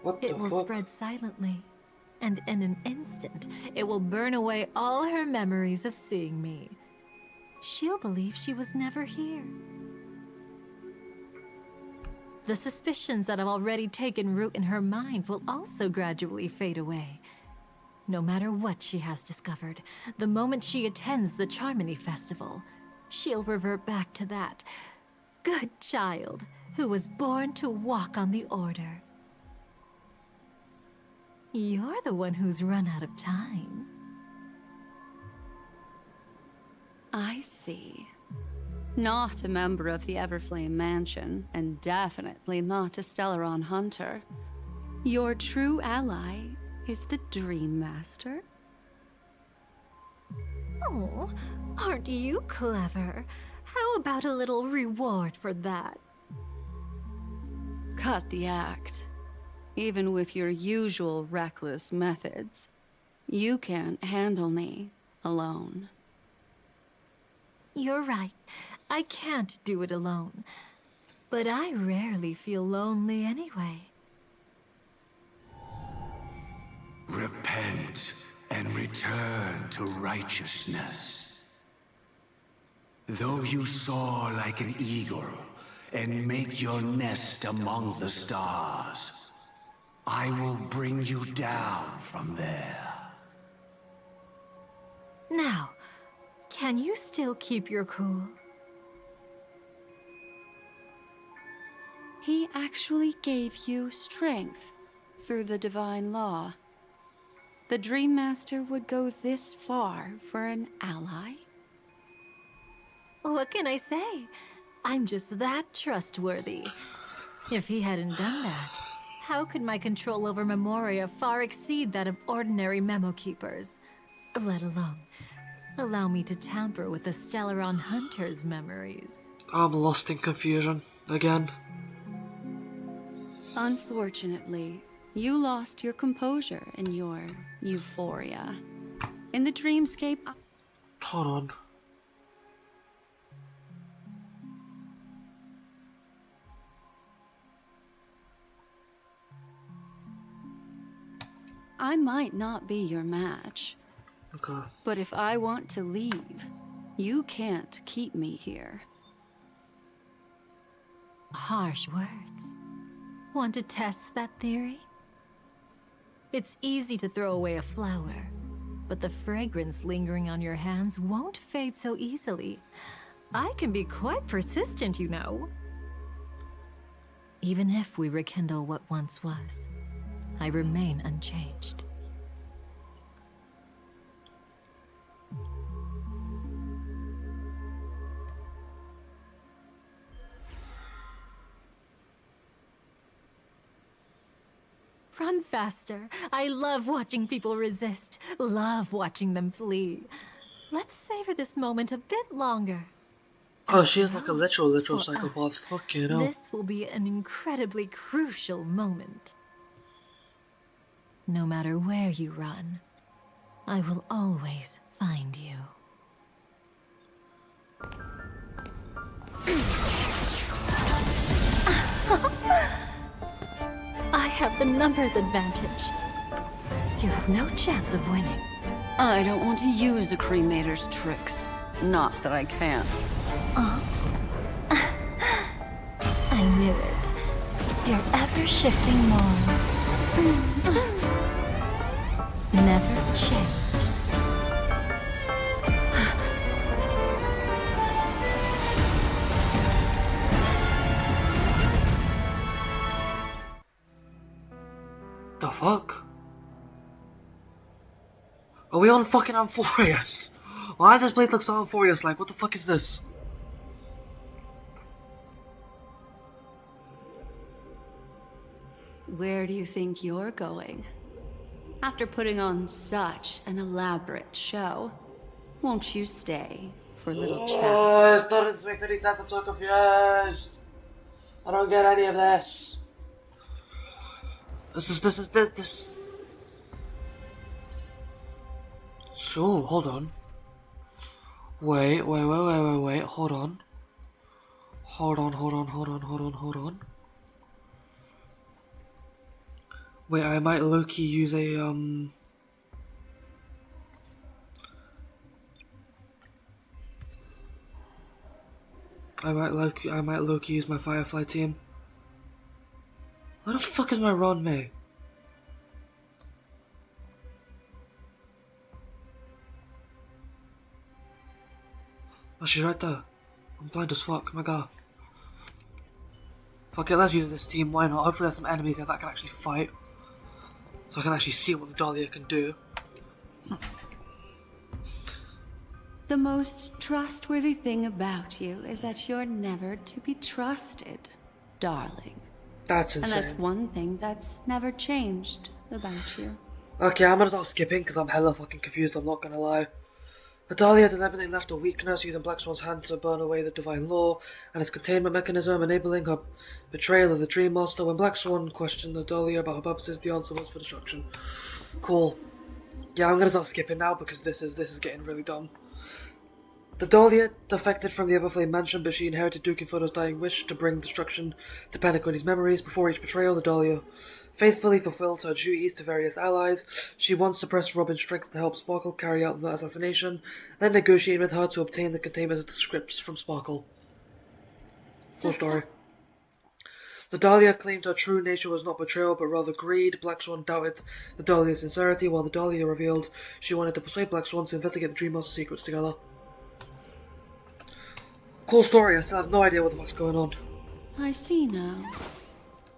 What the It will fuck? spread silently, and in an instant, it will burn away all her memories of seeing me. She'll believe she was never here. The suspicions that have already taken root in her mind will also gradually fade away. No matter what she has discovered, the moment she attends the Charmony Festival, she'll revert back to that good child who was born to walk on the Order. You're the one who's run out of time. I see. Not a member of the Everflame Mansion, and definitely not a Stellaron Hunter. Your true ally is the Dream Master? Oh, aren't you clever? How about a little reward for that? Cut the act. Even with your usual reckless methods, you can't handle me alone. You're right. I can't do it alone. But I rarely feel lonely anyway. Repent and return to righteousness. Though you soar like an eagle and make your nest among the stars, I will bring you down from there. Now, can you still keep your cool? He actually gave you strength through the divine law. The Dream Master would go this far for an ally? What can I say? I'm just that trustworthy. If he hadn't done that, how could my control over Memoria far exceed that of ordinary memo keepers? Let alone allow me to tamper with the Stellaron Hunter's memories. I'm lost in confusion. Again. Unfortunately, you lost your composure in your euphoria. In the dreamscape... Hold on. I might not be your match. Okay. But if I want to leave, you can't keep me here. Harsh words. Want to test that theory? It's easy to throw away a flower, but the fragrance lingering on your hands won't fade so easily. I can be quite persistent, you know. Even if we rekindle what once was, I remain unchanged. Run faster. I love watching people resist. Love watching them flee. Let's savor this moment a bit longer. Oh, she is like a literal psychopath. Fuck you know. This will be an incredibly crucial moment. No matter where you run, I will always find you. I have the numbers advantage. You have no chance of winning. I don't want to use a cremator's tricks. Not that I can't. I knew it. Your ever-shifting morals. Never changed. The fuck? Are we on fucking Amphorius? Why does this place look so Amphorius? Like, what the fuck is this? Where do you think you're going? After putting on such an elaborate show, won't you stay for a little chat? Oh, it's not this makes any sense. I'm so confused. I don't get any of this. This. So, hold on. Wait, hold on. Hold on. Wait, I might low-key use a, I might low-key use my Firefly team. Where the fuck is my Ron May? Oh, she's right there. I'm blind as fuck, my god. Fuck it, let's use this team, why not? Hopefully there's some enemies there that can actually fight. So I can actually see what the Dahlia can do. The most trustworthy thing about you is that you're never to be trusted, darling. That's insane. And that's one thing that's never changed about you. Okay, I'm gonna start skipping because I'm hella fucking confused, I'm not gonna lie. The Dahlia deliberately left a weakness using Black Swan's hand to burn away the divine law and its containment mechanism, enabling her betrayal of the Dream Master. When Black Swan questioned the Dahlia about her purposes, the answer was for destruction. Cool. Yeah, I'm gonna start skipping now because this is getting really dumb. The Dahlia defected from the Everflame mansion, but she inherited Duke Inferno's dying wish to bring destruction to Penacony's memories. Before each betrayal, the Dahlia faithfully fulfilled her duties to various allies. She once suppressed Robin's strength to help Sparkle carry out the assassination, then negotiated with her to obtain the containment of the scripts from Sparkle. Full story. The Dahlia claimed her true nature was not betrayal, but rather greed. Black Swan doubted the Dahlia's sincerity, while the Dahlia revealed she wanted to persuade Black Swan to investigate the Dream Master secrets together. Cool story, I still have no idea what the fuck's going on. I see now.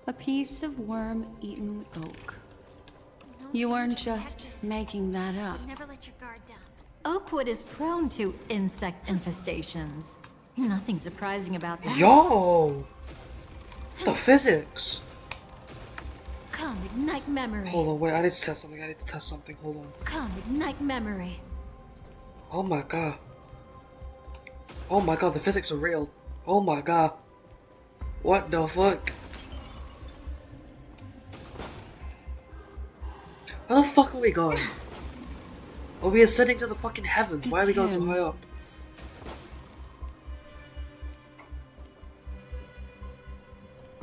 A piece of worm-eaten oak. You weren't just making that up. Never let your guard down. Oakwood is prone to insect infestations. Nothing surprising about that. Yo! The physics! Come, ignite memory. Hold on, wait, I need to test something, hold on. Come, ignite memory. Oh my god. Oh my god, the physics are real. Oh my god. What the fuck? Where the fuck are we going? Are we ascending to the fucking heavens? Why are we going so high up?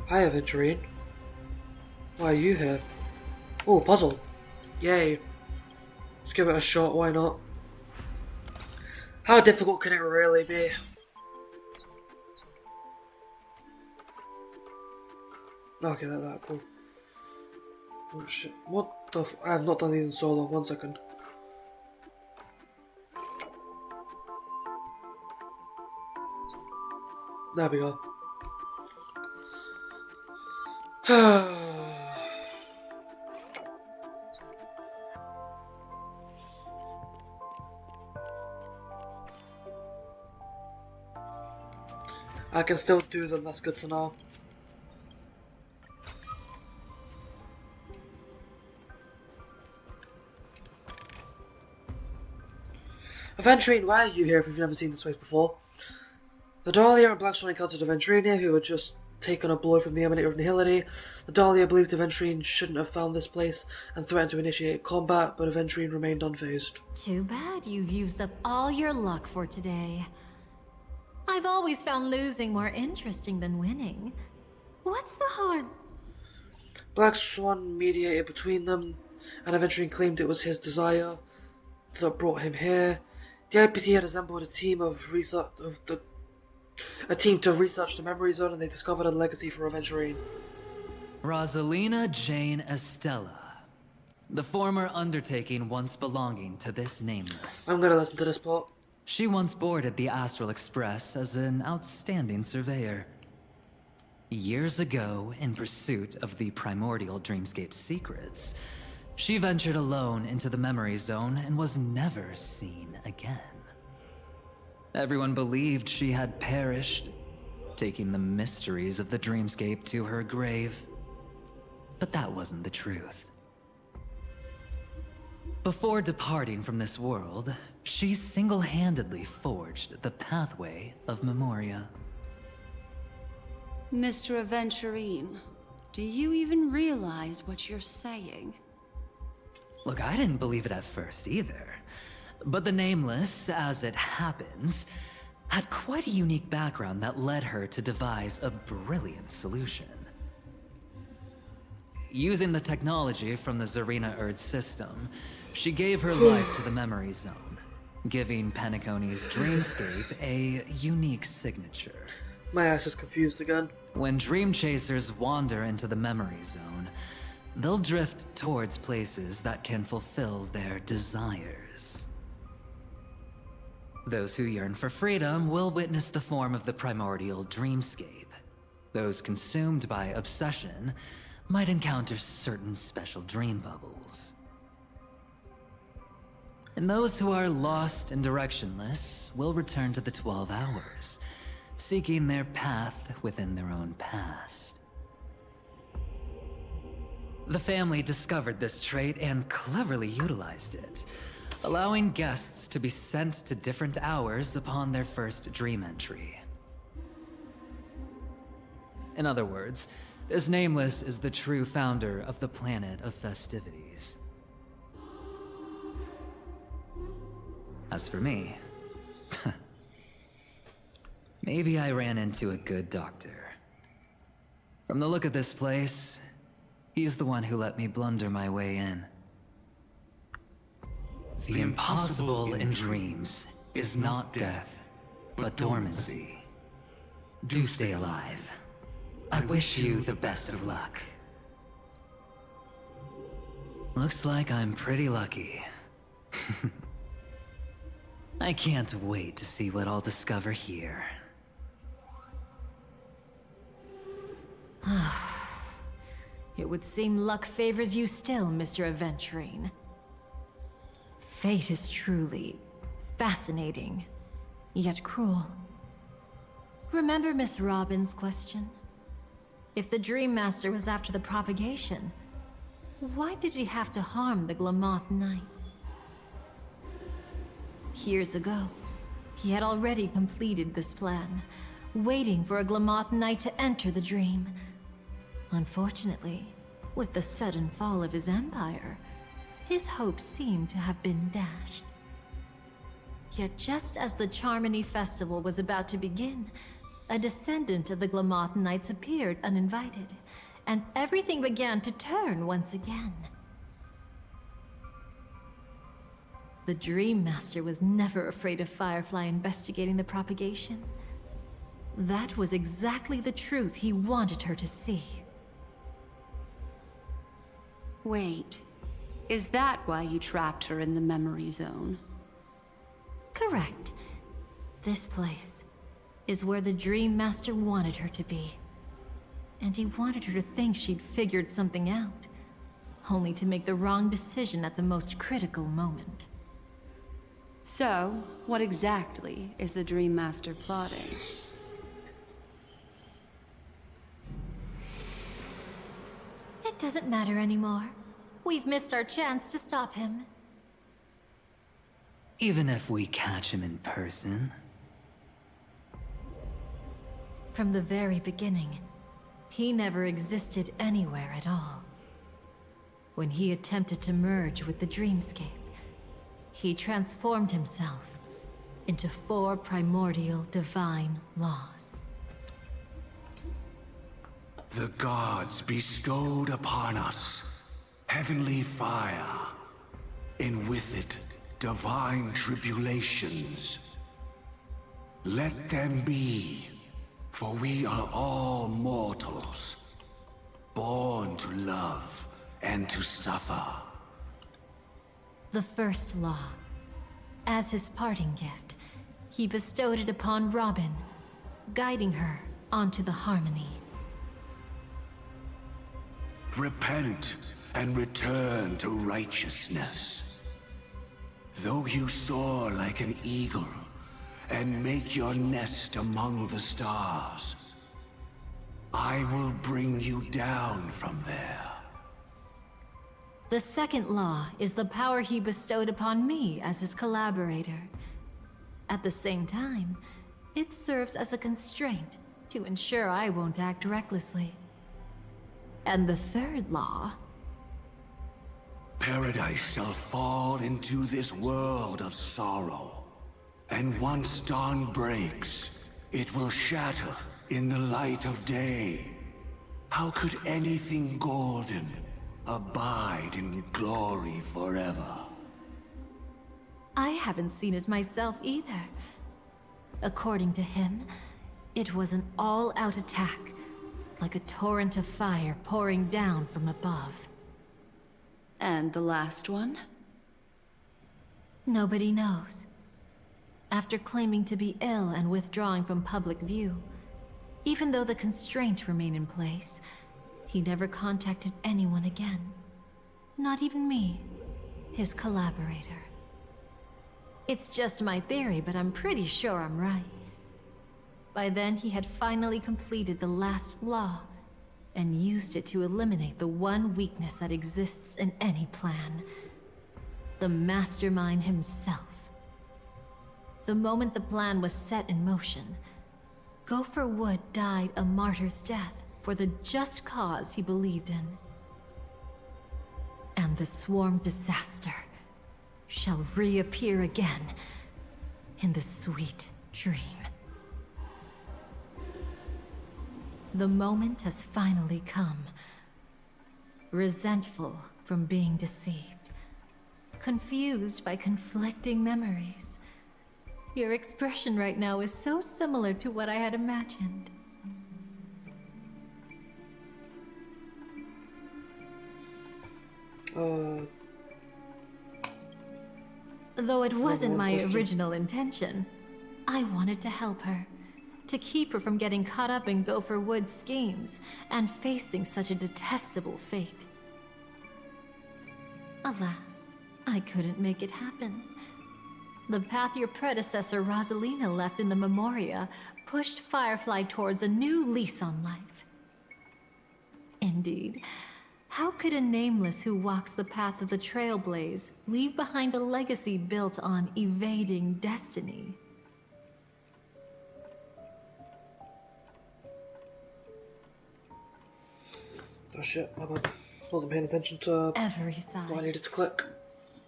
Hi, Aventurine. Why are you here? Oh, puzzle. Yay. Let's give it a shot, why not? How difficult can it really be? Okay, that cool. Oh shit, what the I have not done these in so long, 1 second. There we go. I can still do them, that's good to know. Aventurine, why are you here if you've never seen this place before? The Dahlia and Blackstone encountered Aventurine, who had just taken a blow from the Emanator of Nihility. The Dahlia believed Aventurine shouldn't have found this place and threatened to initiate combat, but Aventurine remained unfazed. Too bad you've used up all your luck for today. I've always found losing more interesting than winning. What's the harm? Black Swan mediated between them, and Aventurine claimed it was his desire that brought him here. The IPT had assembled a team to research the memory zone, and they discovered a legacy for Aventurine. Rosalina Jane Estella. The former undertaking once belonging to this nameless. I'm gonna listen to this part. She once boarded the Astral Express as an outstanding surveyor. Years ago, in pursuit of the primordial dreamscape secrets, she ventured alone into the memory zone and was never seen again. Everyone believed she had perished, taking the mysteries of the dreamscape to her grave. But that wasn't the truth. Before departing from this world, she single-handedly forged the pathway of Memoria. Mr. Aventurine, do you even realize what you're saying? Look, I didn't believe it at first either. But the Nameless, as it happens, had quite a unique background that led her to devise a brilliant solution. Using the technology from the Zarina Erd system, she gave her life to the memory zone, giving Penacony's dreamscape a unique signature. My ass is confused again. When dream chasers wander into the memory zone, they'll drift towards places that can fulfill their desires. Those who yearn for freedom will witness the form of the primordial dreamscape. Those consumed by obsession might encounter certain special dream bubbles. And those who are lost and directionless will return to the 12 hours, seeking their path within their own past. The family discovered this trait and cleverly utilized it, allowing guests to be sent to different hours upon their first dream entry. In other words, this Nameless is the true founder of the planet of festivities. As for me, maybe I ran into a good doctor. From the look of this place, he's the one who let me blunder my way in. The impossible in dreams is not death, but dormancy. Do stay alive. I wish you the best of luck. Looks like I'm pretty lucky. I can't wait to see what I'll discover here. It would seem luck favors you still, Mr. Aventurine. Fate is truly fascinating, yet cruel. Remember Miss Robin's question? If the Dream Master was after the propagation, why did he have to harm the Glamoth Knight? Years ago, he had already completed this plan, waiting for a Glamoth Knight to enter the dream. Unfortunately, with the sudden fall of his empire, his hopes seemed to have been dashed. Yet just as the Charmony Festival was about to begin, a descendant of the Glamoth Knights appeared uninvited, and everything began to turn once again. The Dream Master was never afraid of Firefly investigating the propagation. That was exactly the truth he wanted her to see. Wait, is that why you trapped her in the memory zone? Correct. This place is where the Dream Master wanted her to be. And he wanted her to think she'd figured something out, only to make the wrong decision at the most critical moment. So, what exactly is the Dream Master plotting? It doesn't matter anymore. We've missed our chance to stop him. Even if we catch him in person? From the very beginning, he never existed anywhere at all. When he attempted to merge with the dreamscape, he transformed himself into 4 primordial divine laws. The gods bestowed upon us heavenly fire, and with it, divine tribulations. Let them be, for we are all mortals, born to love and to suffer. The first law. As his parting gift, he bestowed it upon Robin, guiding her onto the harmony. Repent and return to righteousness. Though you soar like an eagle and make your nest among the stars, I will bring you down from there. The second law is the power he bestowed upon me as his collaborator. At the same time, it serves as a constraint to ensure I won't act recklessly. And the third law... Paradise shall fall into this world of sorrow. And once dawn breaks, it will shatter in the light of day. How could anything golden abide in glory forever? I haven't seen it myself either. According to him, it was an all-out attack, like a torrent of fire pouring down from above. And the last one? Nobody knows. After claiming to be ill and withdrawing from public view, even though the constraint remained in place, he never contacted anyone again. Not even me, his collaborator. It's just my theory, but I'm pretty sure I'm right. By then, he had finally completed the last law, and used it to eliminate the one weakness that exists in any plan. The mastermind himself. The moment the plan was set in motion, Gopher Wood died a martyr's death for the just cause he believed in. And the swarm disaster shall reappear again in the sweet dream. The moment has finally come. Resentful from being deceived. Confused by conflicting memories. Your expression right now is so similar to what I had imagined. Though it wasn't my original intention, I wanted to help her. To keep her from getting caught up in Gopher Wood's schemes and facing such a detestable fate. Alas, I couldn't make it happen. The path your predecessor Rosalina left in the Memoria pushed Firefly towards a new lease on life. Indeed, how could a nameless who walks the path of the Trailblaze leave behind a legacy built on evading destiny? Oh shit, my bad. Wasn't paying attention to every side. What I needed to click.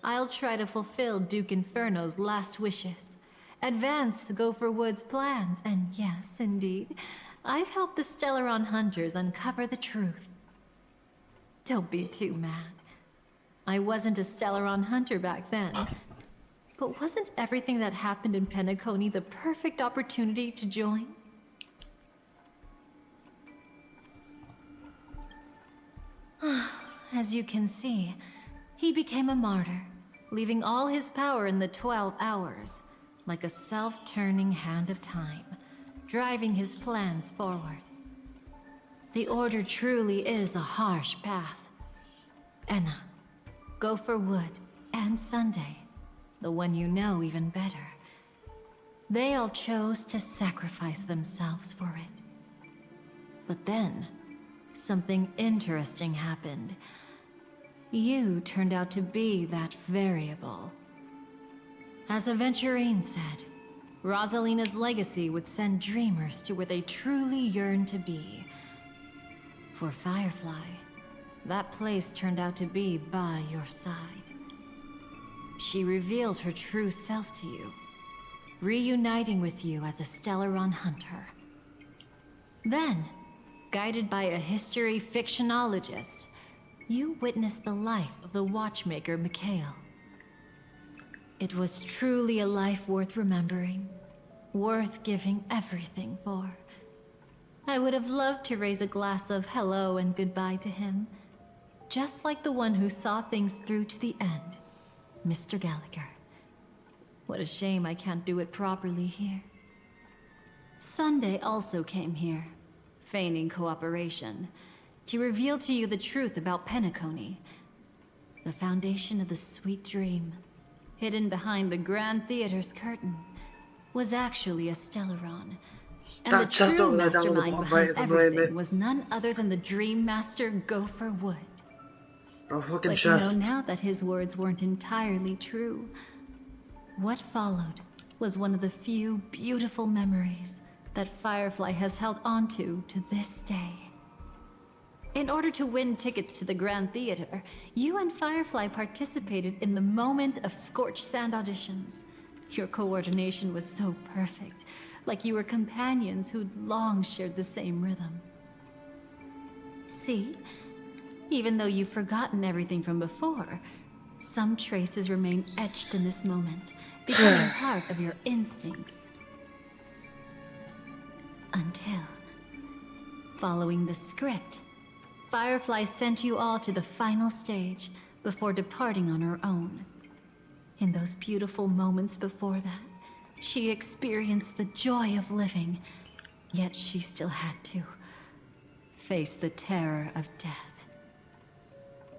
I'll try to fulfill Duke Inferno's last wishes. Advance Gopher Wood's plans, and yes, indeed, I've helped the Stellaron hunters uncover the truth. Don't be too mad. I wasn't a Stellaron hunter back then. But wasn't everything that happened in Penacony the perfect opportunity to join? as you can see, he became a martyr, leaving all his power in the 12 hours, like a self-turning hand of time, driving his plans forward. The Order truly is a harsh path. Enna, Gopher Wood, and Sunday, the one you know even better, they all chose to sacrifice themselves for it. But then, something interesting happened. You turned out to be that variable. As Aventurine said, Rosalina's legacy would send dreamers to where they truly yearn to be. For Firefly, that place turned out to be by your side. She revealed her true self to you, reuniting with you as a Stellaron hunter. Then, guided by a history fictionologist, you witnessed the life of the watchmaker Mikhail. It was truly a life worth remembering, worth giving everything for. I would have loved to raise a glass of hello and goodbye to him, just like the one who saw things through to the end, Mr. Gallagher. What a shame I can't do it properly here. Sunday also came here, feigning cooperation, to reveal to you the truth about Penacony, the foundation of the sweet dream, hidden behind the Grand Theater's curtain, was actually a Stellaron. And the true mastermind behind everything was none other than the Dream Master Gopher Wood. But you know now that his words weren't entirely true. What followed was one of the few beautiful memories that Firefly has held onto to this day. In order to win tickets to the Grand Theater, you and Firefly participated in the Moment of Scorched Sand auditions. Your coordination was so perfect, like you were companions who'd long shared the same rhythm. See? Even though you've forgotten everything from before, some traces remain etched in this moment, becoming part of your instincts. Until, following the script, Firefly sent you all to the final stage before departing on her own. In those beautiful moments before that, she experienced the joy of living, yet she still had to face the terror of death.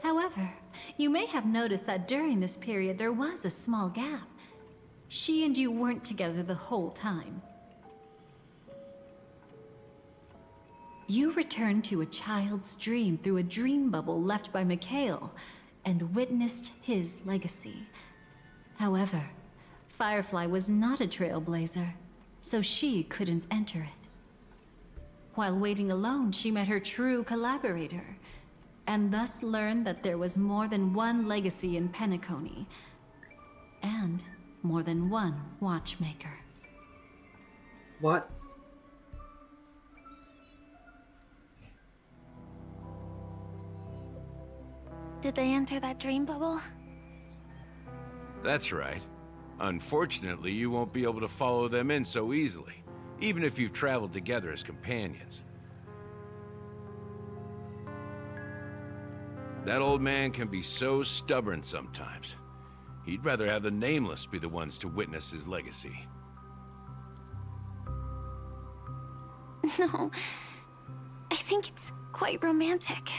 However, you may have noticed that during this period there was a small gap. She and you weren't together the whole time. You returned to a child's dream through a dream bubble left by Mikhail and witnessed his legacy. However, Firefly was not a trailblazer, so she couldn't enter it. While waiting alone, she met her true collaborator, and thus learned that there was more than one legacy in Penacony, and more than one watchmaker. What? Did they enter that dream bubble? That's right. Unfortunately, you won't be able to follow them in so easily, even if you've traveled together as companions. That old man can be so stubborn sometimes. He'd rather have the Nameless be the ones to witness his legacy. No, I think it's quite romantic.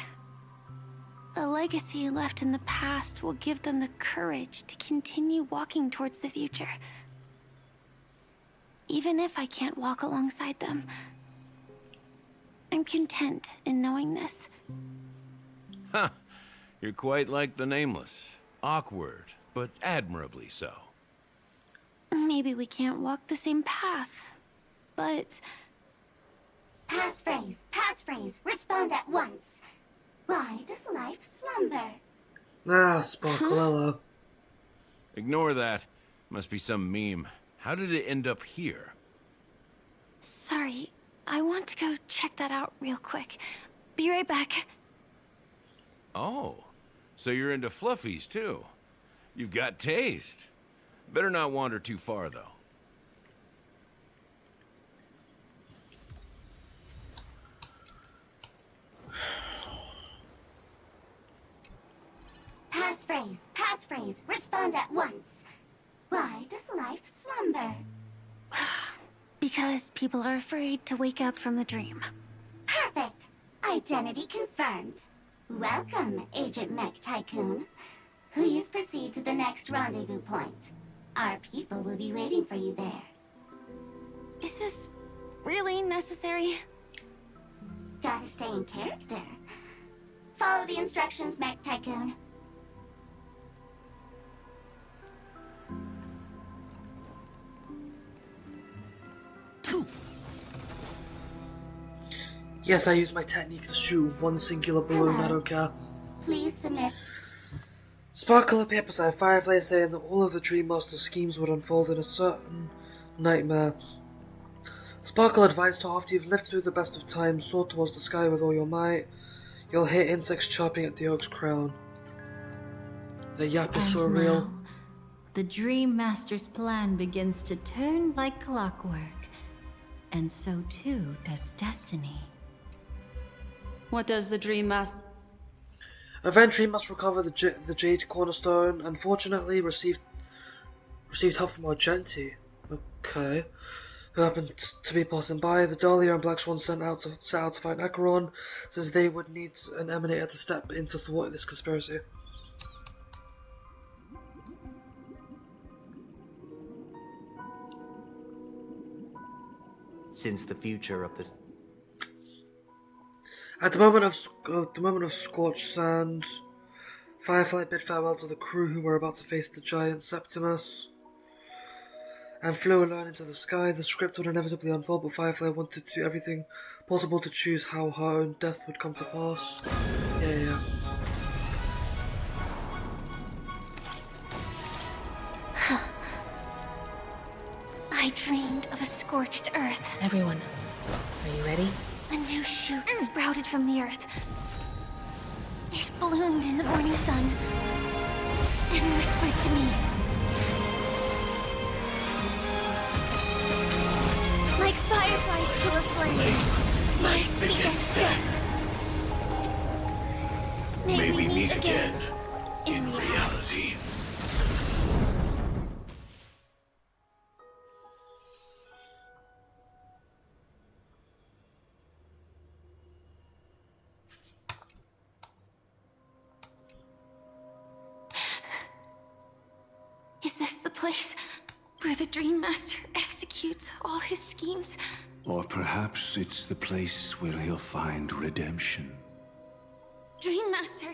A legacy left in the past will give them the courage to continue walking towards the future. Even if I can't walk alongside them, I'm content in knowing this. Huh. You're quite like the Nameless. Awkward, but admirably so. Maybe we can't walk the same path, but... Passphrase, respond at once. Why does life slumber? Ah, Sparklella. Ignore that. Must be some meme. How did it end up here? Sorry, I want to go check that out real quick. Be right back. Oh, so you're into fluffies too. You've got taste. Better not wander too far though. passphrase, respond at once. Why does life slumber? Because people are afraid to wake up from the dream. Perfect. Identity confirmed. Welcome, Agent Mech Tycoon. Please proceed to the next rendezvous point. Our people will be waiting for you there. Is this really necessary? Gotta stay in character. Follow the instructions, Mech Tycoon. Yes, I use my technique to shoot one singular balloon, I don't care. Please submit. Sparkle of paper side, Firefly saying that all of the Dream Master's schemes would unfold in a certain nightmare. Sparkle advised her after you've lived through the best of times, soar towards the sky with all your might. You'll hear insects chirping at the oak's crown. The yap is so real. Now, the Dream Master's plan begins to turn like clockwork. And so too does destiny. What does the Dream Master... Eventually must recover the Jade Cornerstone. Unfortunately, received help from Argenti. Okay. Who happened to be passing by. The Dahlia and Black Swan set out to fight Acheron, says they would need an Emanator to step in to thwart this conspiracy. Since the future of this... At the moment of scorched sand, Firefly bid farewell to the crew who were about to face the giant Septimus, and flew alone into the sky. The script would inevitably unfold, but Firefly wanted to do everything possible to choose how her own death would come to pass. Yeah. I dreamed of a scorched earth. Everyone, are you ready? A new shoot sprouted from the earth. It bloomed in the morning sun and whispered to me. Like fireflies to a flame, life begets death. May we meet again in reality. Is this the place where the Dream Master executes all his schemes? Or perhaps it's the place where he'll find redemption. Dream Master?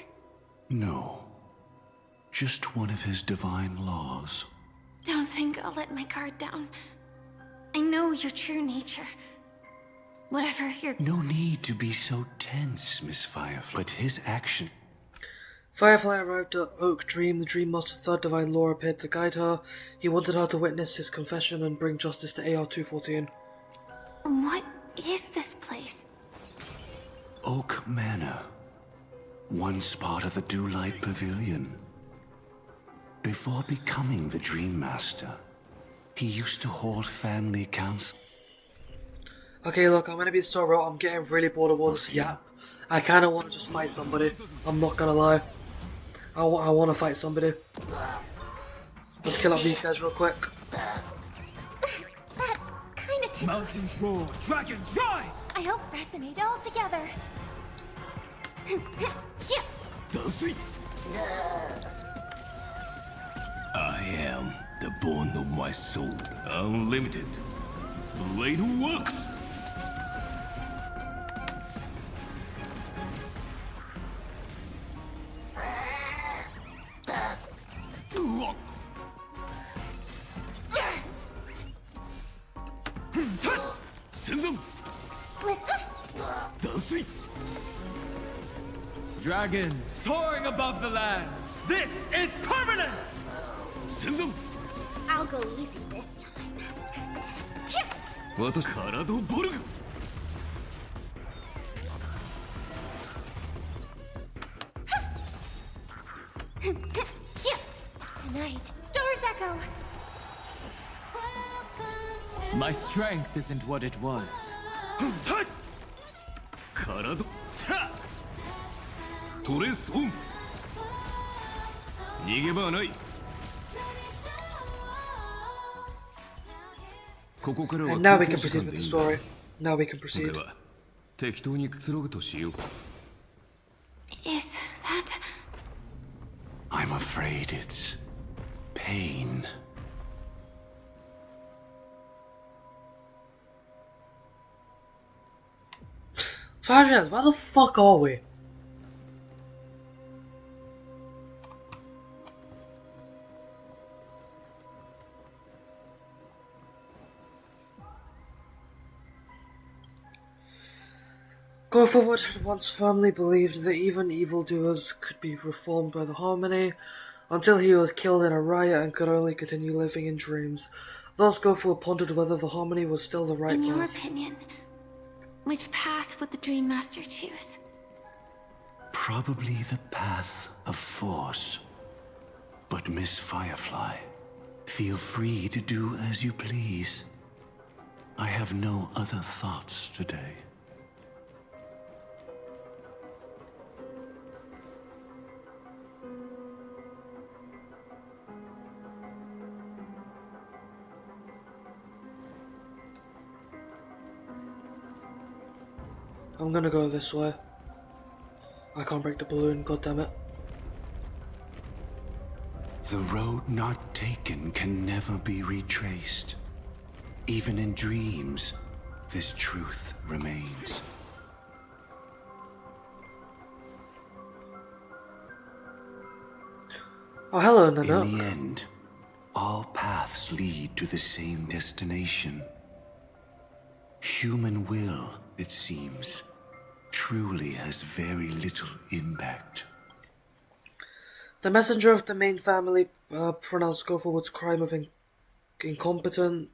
No. Just one of his divine laws. Don't think I'll let my guard down. I know your true nature. Whatever your... No need to be so tense, Miss Firefly. But his action... Firefly arrived at Oak Dream. The Dream Master's third divine law appeared to guide her. He wanted her to witness his confession and bring justice to AR-214. What is this place? Oak Manor. Once part of the Dewlight Pavilion. Before becoming the Dream Master, he used to hold family council. Okay, look, I'm gonna be so real. I'm getting really bored of all this yap. I kinda wanna just fight somebody. I'm not gonna lie. I wanna fight somebody. Let's kill up these guys real quick. That kind of Mountains roar, dragons rise! I hope resonate all together. I am the bone of my soul, unlimited. Blade works! Dragons soaring above the lands. This is permanence! I'll go easy this time. Tonight, stars echo. My strength isn't what it was. And now we can proceed with the story. Now we can proceed. Is that... I'm afraid it's pain. Where the fuck are we? Go Forward had once firmly believed that even evildoers could be reformed by the Harmony, until he was killed in a riot and could only continue living in dreams. Thus Go Forward pondered whether the Harmony was still the right path. In your opinion, which path would the Dream Master choose? Probably the path of force. But Miss Firefly, feel free to do as you please. I have no other thoughts today. I'm gonna go this way. I can't break the balloon, goddammit. The road not taken can never be retraced. Even in dreams, this truth remains. Oh, hello, Nanook. In the end, all paths lead to the same destination. Human will, it seems, truly has very little impact. The messenger of the main family pronounced Go Forward's crime of incompetence,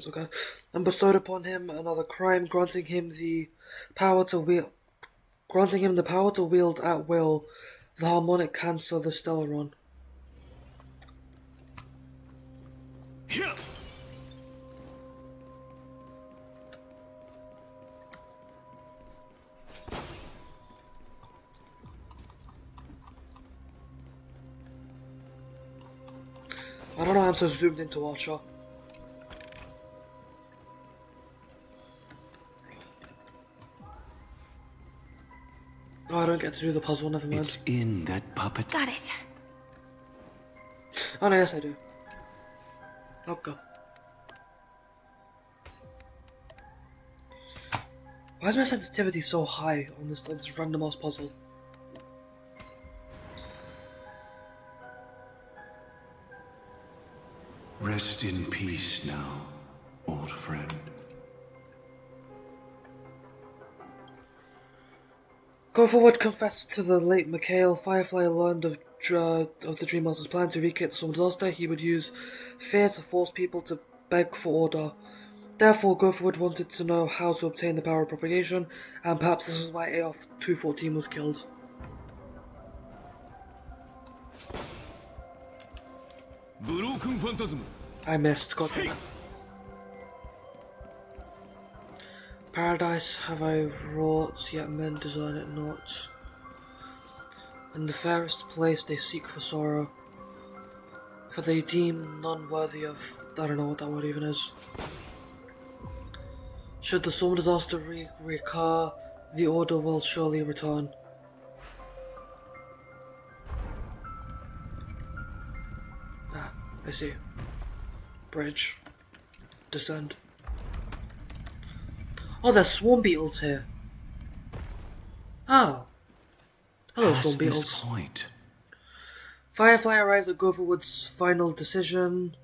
okay, and bestowed upon him another crime, granting him the power to wield at will the harmonic cancer, the Stellaron. I don't know how I'm so zoomed in to watch her. Oh, I don't get to do the puzzle, never mind. It's in that puppet. Got it. Oh no, yes I do. Okay. Why is my sensitivity so high on this random ass puzzle? Rest in peace now, old friend. Go Forward confessed to the late Mikhail. Firefly learned of the Dream Master's plan to recreate the Storm Disaster. He would use fear to force people to beg for order. Therefore, Go Forward wanted to know how to obtain the power of propagation, and perhaps this was why AOF 214 was killed. I missed, goddammit. Paradise have I wrought, yet men design it not. In the fairest place they seek for sorrow, for they deem none worthy of... I don't know what that word even is. Should the storm disaster recur, the order will surely return. Ah, I see. Bridge. Descend. Oh, there's swarm beetles here. Oh. Hello, swarm beetles. Point. Firefly arrived at Go Forward's final decision.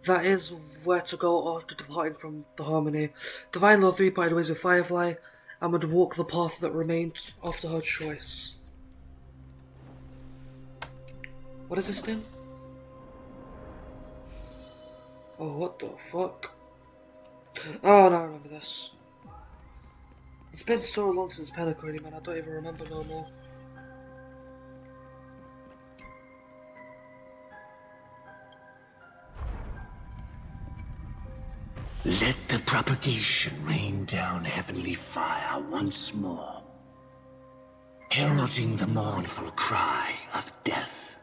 That is where to go after departing from the Harmony. Divine Law 3 parted ways with Firefly and would walk the path that remained after her choice. What is this thing? Oh, what the fuck? Oh, no, I remember this. It's been so long since Penacony, man, I don't even remember no more. Let the propagation rain down heavenly fire once more. heralding the mournful cry of death.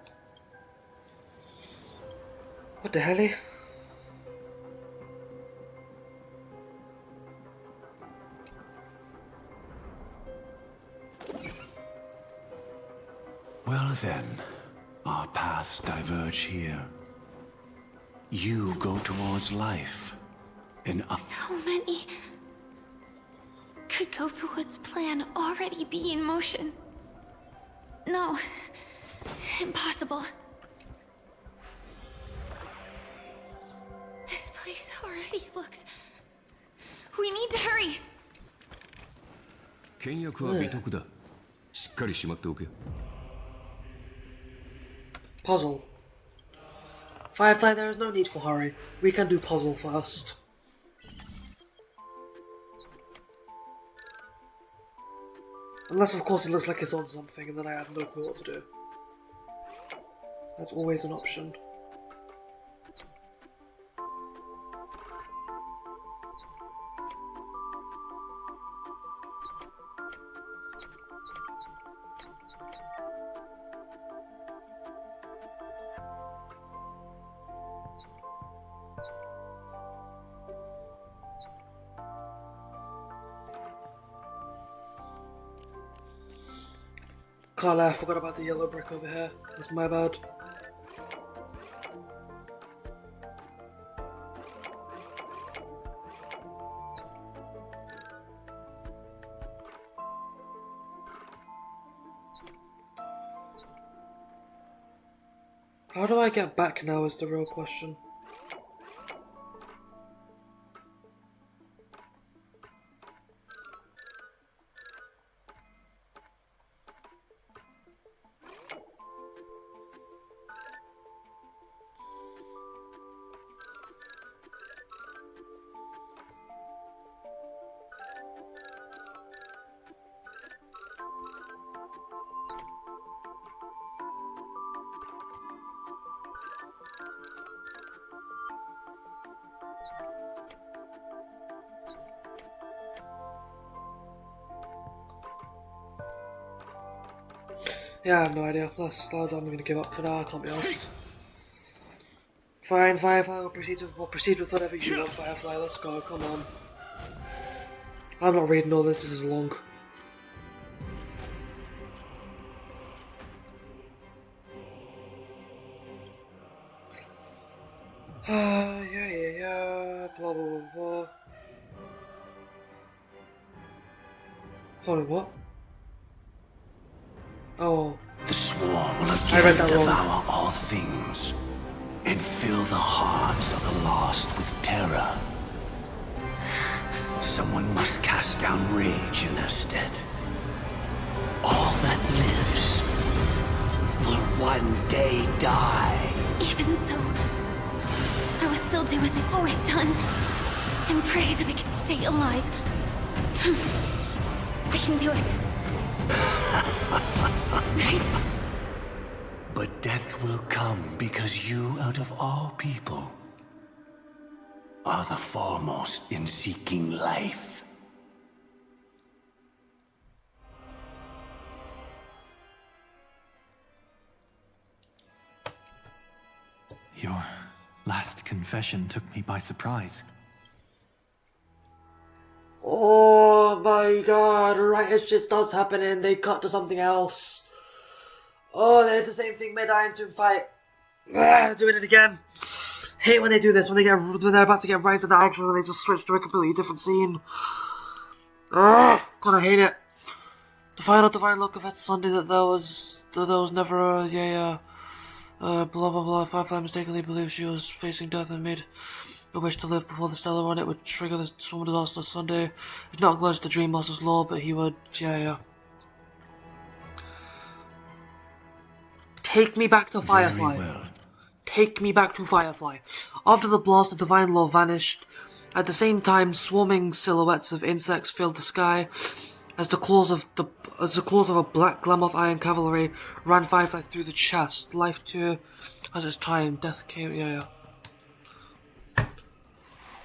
What the hell? Well then, our paths diverge here. You go towards life, and So many. Could Gofuwood's plan already be in motion? No. Impossible. This place already looks... We need to hurry! 倹約は美徳だ。しっかりしまっておけ。Puzzle. Firefly, there is no need for hurry. We can do puzzle first. Unless, of course, it looks like it's on something and then I have no clue what to do. That's always an option. Can't lie, I forgot about the yellow brick over here. It's my bad. How do I get back now is the real question. Yeah, I have no idea. I'm gonna give up for now, I can't be asked. Fine, Firefly, we'll proceed with whatever you want, Firefly, let's go, come on. I'm not reading all this is long. Yeah, blah blah blah. Hold on, what? Oh. The swarm will I read again that wrong. devour all things and fill the hearts of the lost with terror. Someone must cast down rage in their stead. All that lives will one day die. Even so, I will still do as I've always done, and pray that I can stay alive. I can do it. Right? But death will come because you, out of all people, are the foremost in seeking life. Your last confession took me by surprise. Oh my god, right as shit starts happening, they cut to something else. Oh, they did the same thing mid-Iron Tomb fight. They're doing it again. Hate when they do this, when they're about to get right into the action and they just switch to a completely different scene. God, I hate it. To find out divine look of that Sunday that there was never a, blah blah blah, Firefly mistakenly believed she was facing death and made a wish to live before the stellar run. It would trigger the swarm disaster Sunday. It's not acknowledged the Dream Master's law, but he would, Take me back to Firefly. Very well. Take me back to Firefly. After the blast, the divine law vanished. At the same time, swarming silhouettes of insects filled the sky. As the claws of a black Glamoth Iron Cavalry ran Firefly through the chest. Life to as its time. Death came.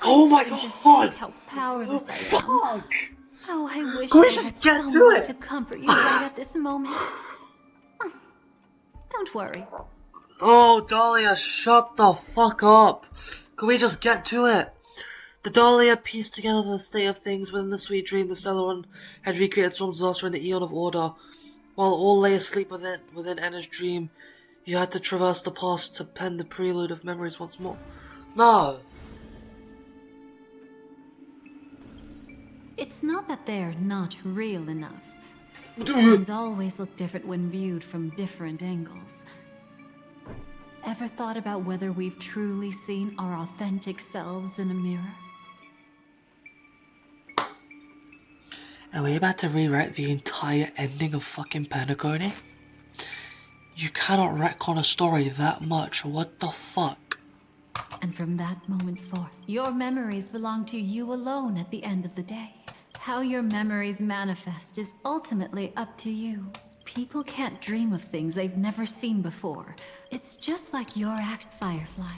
Oh my god! How powerless I am. Fuck! Oh, I wish Can we I just had get to someone it? to comfort you right at this moment. Oh, don't worry. Oh, Dahlia, shut the fuck up. Can we just get to it? The Dahlia pieced together the state of things within the sweet dream the Stellarun had recreated some disaster in the Eon of Order. While all lay asleep within Enna's dream, you had to traverse the past to pen the prelude of memories once more. No! It's not that they're not real enough. Things always look different when viewed from different angles. Ever thought about whether we've truly seen our authentic selves in a mirror? Are we about to rewrite the entire ending of fucking Penacony? You cannot retcon a story that much, what the fuck? And from that moment forth, your memories belong to you alone at the end of the day. How your memories manifest is ultimately up to you. People can't dream of things they've never seen before. It's just like your act, Firefly.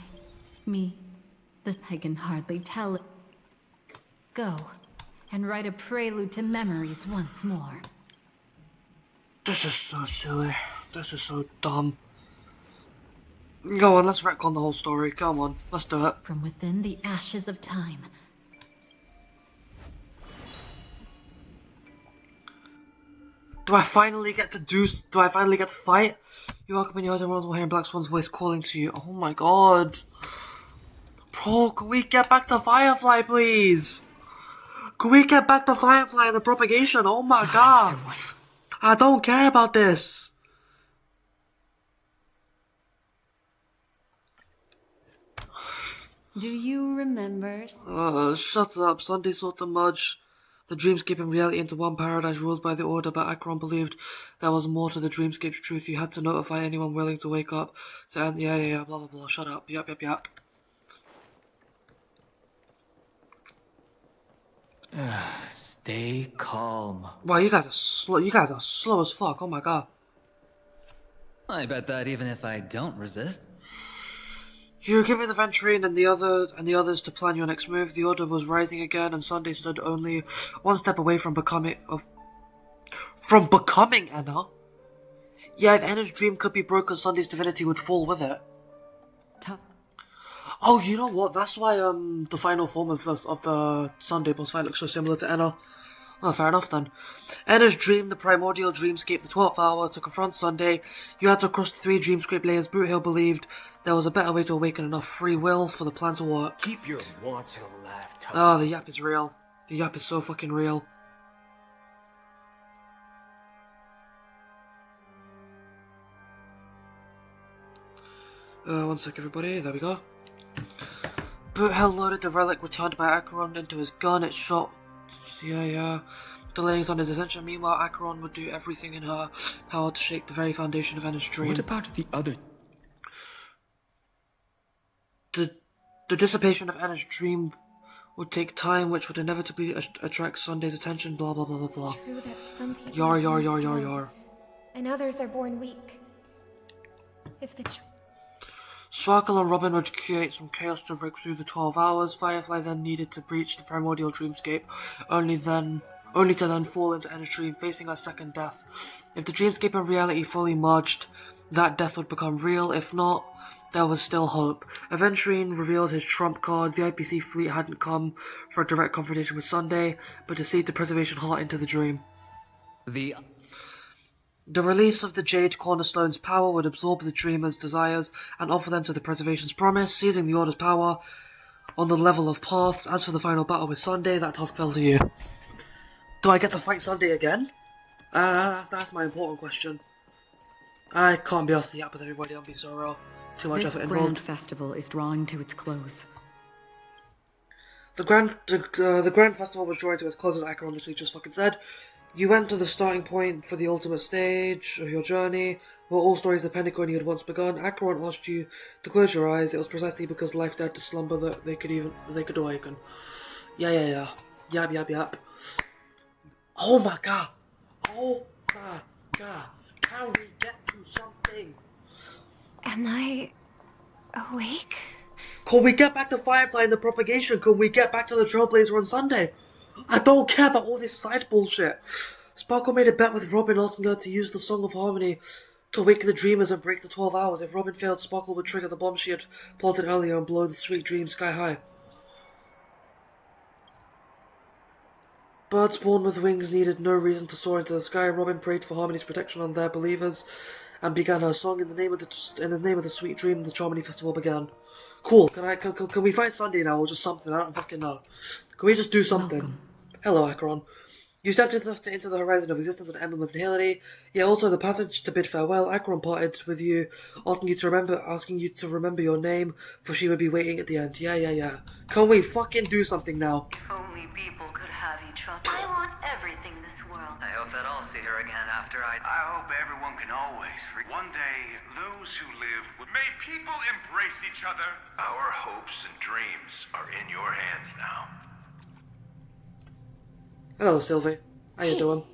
Me. I can hardly tell it. Go, and write a prelude to memories once more. This is so silly. This is so dumb. Go on, let's retcon the whole story. Come on, let's do it. From within the ashes of time. Do I finally get to fight? You woke up and you heard everyone's hearing Black Swan's voice calling to you. Oh my god. Bro, can we get back to Firefly, please? Can we get back to Firefly and the propagation? Oh my god. I don't care about this. Do you remember? Shut up. Sunday sought to merge the dreamscape and reality into one paradise ruled by the Order, but Acheron believed there was more to the dreamscape's truth. You had to notify anyone willing to wake up. So, yeah, blah blah blah. Shut up. Yep. Stay calm. Wow, you guys are slow. You guys are slow as fuck. Oh my god. I bet that even if I don't resist. You give me the Venturine and the others to plan your next move. The Order was rising again, and Sunday stood only one step away from becoming Enna. Yeah, if Enna's dream could be broken, Sunday's divinity would fall with it. Oh, you know what? That's why the final form of the Sunday boss fight looks so similar to Enna. Oh, fair enough then. Enna's dream, the primordial dreamscape, the 12th hour, to confront Sunday. You had to cross the 3 dreamscape layers. Boot Hill believed there was a better way to awaken enough free will for the plan to work. Keep your wants in a laugh, Tom. Oh, the yap is real. The yap is so fucking real. One sec, everybody. There we go. Boot Hill loaded the relic returned by Acheron into his gun. It shot... Yeah. Delaying Sunday's ascension. Meanwhile, Acheron would do everything in her power to shake the very foundation of Enna's dream. What about the other... The dissipation of Enna's dream would take time, which would inevitably attract Sunday's attention, blah blah blah blah blah. True that some people Yar. and others are born weak. If the Sparkle and Robin would create some chaos to break through the 12 hours. Firefly then needed to breach the primordial dreamscape, only to then fall into Enna's dream, facing her second death. If the dreamscape and reality fully merged, that death would become real. If not, there was still hope. Venturine revealed his trump card. The IPC fleet hadn't come for a direct confrontation with Sunday, but to seed the preservation heart into the dream. The release of the Jade Cornerstone's power would absorb the Dreamer's desires and offer them to the Preservation's promise, seizing the Order's power on the level of paths. As for the final battle with Sunday, that task fell to you. Do I get to fight Sunday again? That's my important question. I can't be asked to yap with everybody on Bizarro. Too much effort involved. This grand festival is drawing to its close. The grand festival was drawing to its close, as Acheron literally just fucking said. You went to the starting point for the ultimate stage of your journey, where all stories of Penacony had once begun. Acheron asked you to close your eyes. It was precisely because life dared to slumber that they could awaken. Yeah. Yap. Oh my god. Can we get to something? Am I awake? Can we get back to Firefly and the propagation? Can we get back to the Trailblazer on Sunday? I don't care about all this side bullshit. Sparkle made a bet with Robin asking her to use the Song of Harmony to wake the dreamers and break the 12 hours. If Robin failed, Sparkle would trigger the bomb she had planted earlier and blow the sweet dream sky high. Birds born with wings needed no reason to soar into the sky. Robin prayed for Harmony's protection on their believers and began her song in the name of the sweet dream. The Charmony Festival began. Cool. Can we fight Sunday now or just something? I don't fucking know. Can we just do something? Welcome. Hello, Acheron. You stepped into the horizon of existence, an emblem of nihility. Yet also the passage to bid farewell. Acheron parted with you, asking you to remember your name, for she would be waiting at the end. Yeah. Can we fucking do something now? If only people could have each other. I want everything this world. I hope that I'll see her again after I hope everyone can always. One day, those who live would. May people embrace each other. Our hopes and dreams are in your hands now. Hello, Sylvie. How you doing?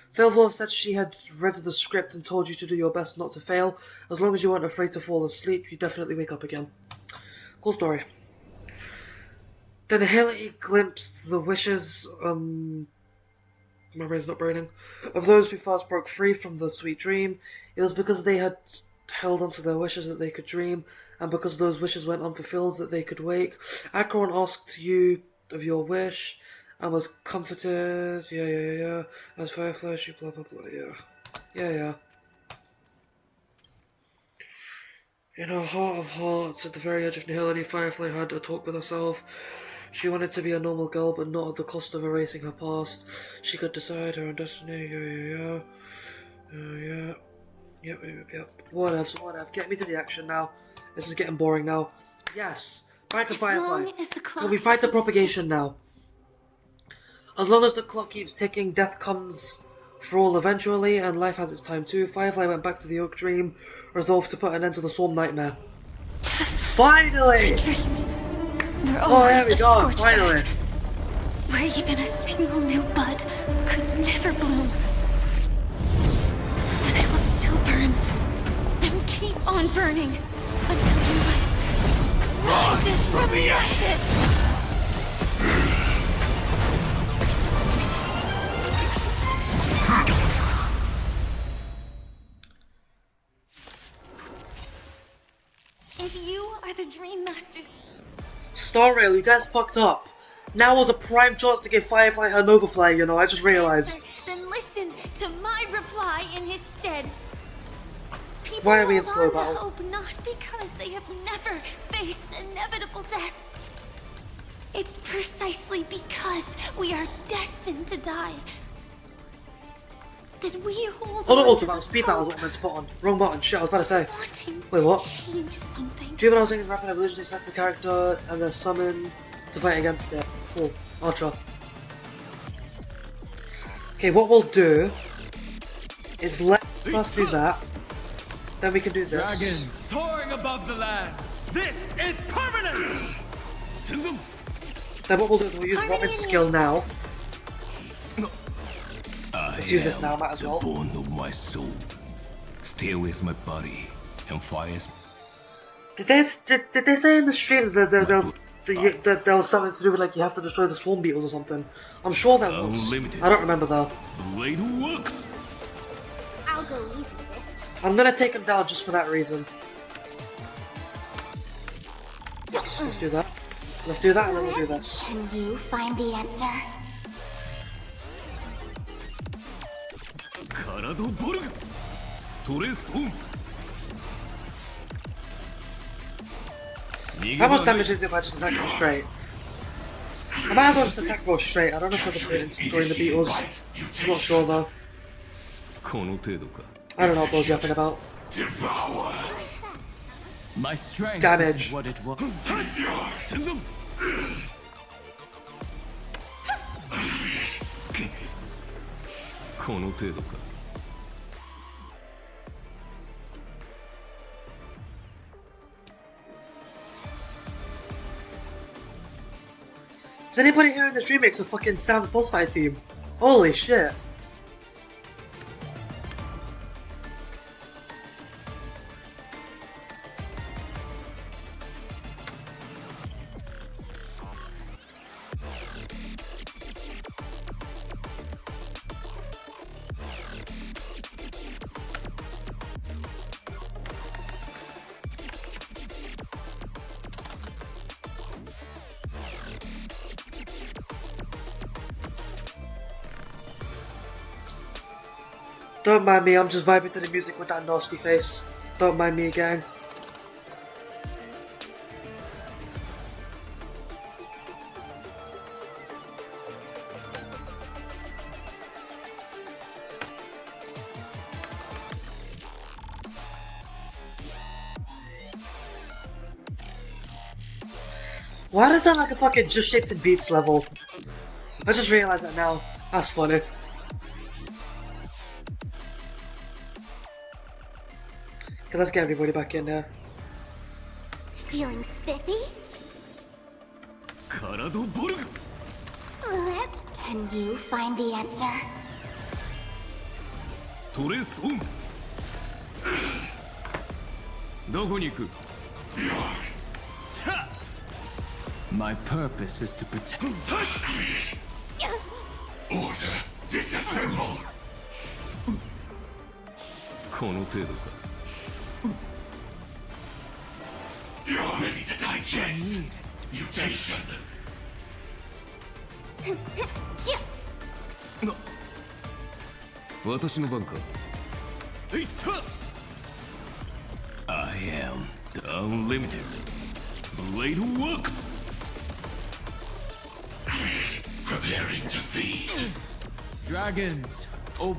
Sylvie said she had read the script and told you to do your best not to fail. As long as you weren't afraid to fall asleep, you definitely wake up again. Cool story. The nihility glimpsed the wishes, my brain's not burning, of those who first broke free from the sweet dream. It was because they had held onto their wishes that they could dream, and because those wishes went unfulfilled that they could wake. Acheron asked you of your wish, and was comforted, yeah, as Firefly, she blah blah blah, yeah. In her heart of hearts, at the very edge of nihility, Firefly had a talk with herself. She wanted to be a normal girl, but not at the cost of erasing her past. She could decide her own destiny, Yep. Whatever. Get me to the action now. This is getting boring now. Yes, fight the Firefly. Can we fight the propagation now? As long as the clock keeps ticking, death comes for all eventually, and life has its time too. Firefly went back to the Oak Dream, resolved to put an end to the Swarm Nightmare. Finally! Oh, there we go, finally! Where even a single new bud could never bloom. But I will still burn, and keep on burning, until new life rises from the ashes! If you are the Dream Master... Star Rail, you guys fucked up. Now was a prime chance to give Firefly her Nova Flare, you know, I just realized. Then listen to my reply in his stead. People Why are we in hold slow on to battle? hope not because they have never faced inevitable death. It's precisely because we are destined to die that we hold Oh, not on Ultra to Battle, the Speed Battle is what I meant to put on. Wrong button, shit, I was about to say. wanting Wait, what? to change something. Juvenile Sing's Rapid Evolution, they select a character and they're summoned to fight against it. Cool, Ultra. Okay, what we'll do is let's first do that, then we can do this. Dragons soaring above the lands. This is permanent. Then what we'll do is we'll use Robin's skill now. Let's use this now, might as well. The bone of my soul. Stay with my body and fires. Did they say in the stream that there was something to do with like you have to destroy the swarm beetles or something? I'm sure there was. Unlimited. I don't remember though. Blade works. I'll go easy this time. I'm gonna take him down just for that reason. Yes, let's do that. Let's do that and then we'll do this. Can you find the answer? How much damage is it if I just attack him straight? I might as well just attack both straight. I don't know if there's a point in destroying the beetles. I'm not sure though. I don't know what those yapping about. Devour. My strength Damage. is what it was. Is anybody hearing this remix of fucking Sam's boss fight theme? Holy shit. Don't mind me, I'm just vibing to the music with that nasty face. Don't mind me again. Why does that like a fucking Just Shapes and Beats level? I just realized that now. That's funny. Okay, let's get everybody back in there. Feeling spiffy? Let's... Can you find the answer? My purpose is to protect. Order, disassemble. この程度か You're ready to digest. Mutation. 私の番か I am the unlimited blade works. Preparing to feed. Dragons,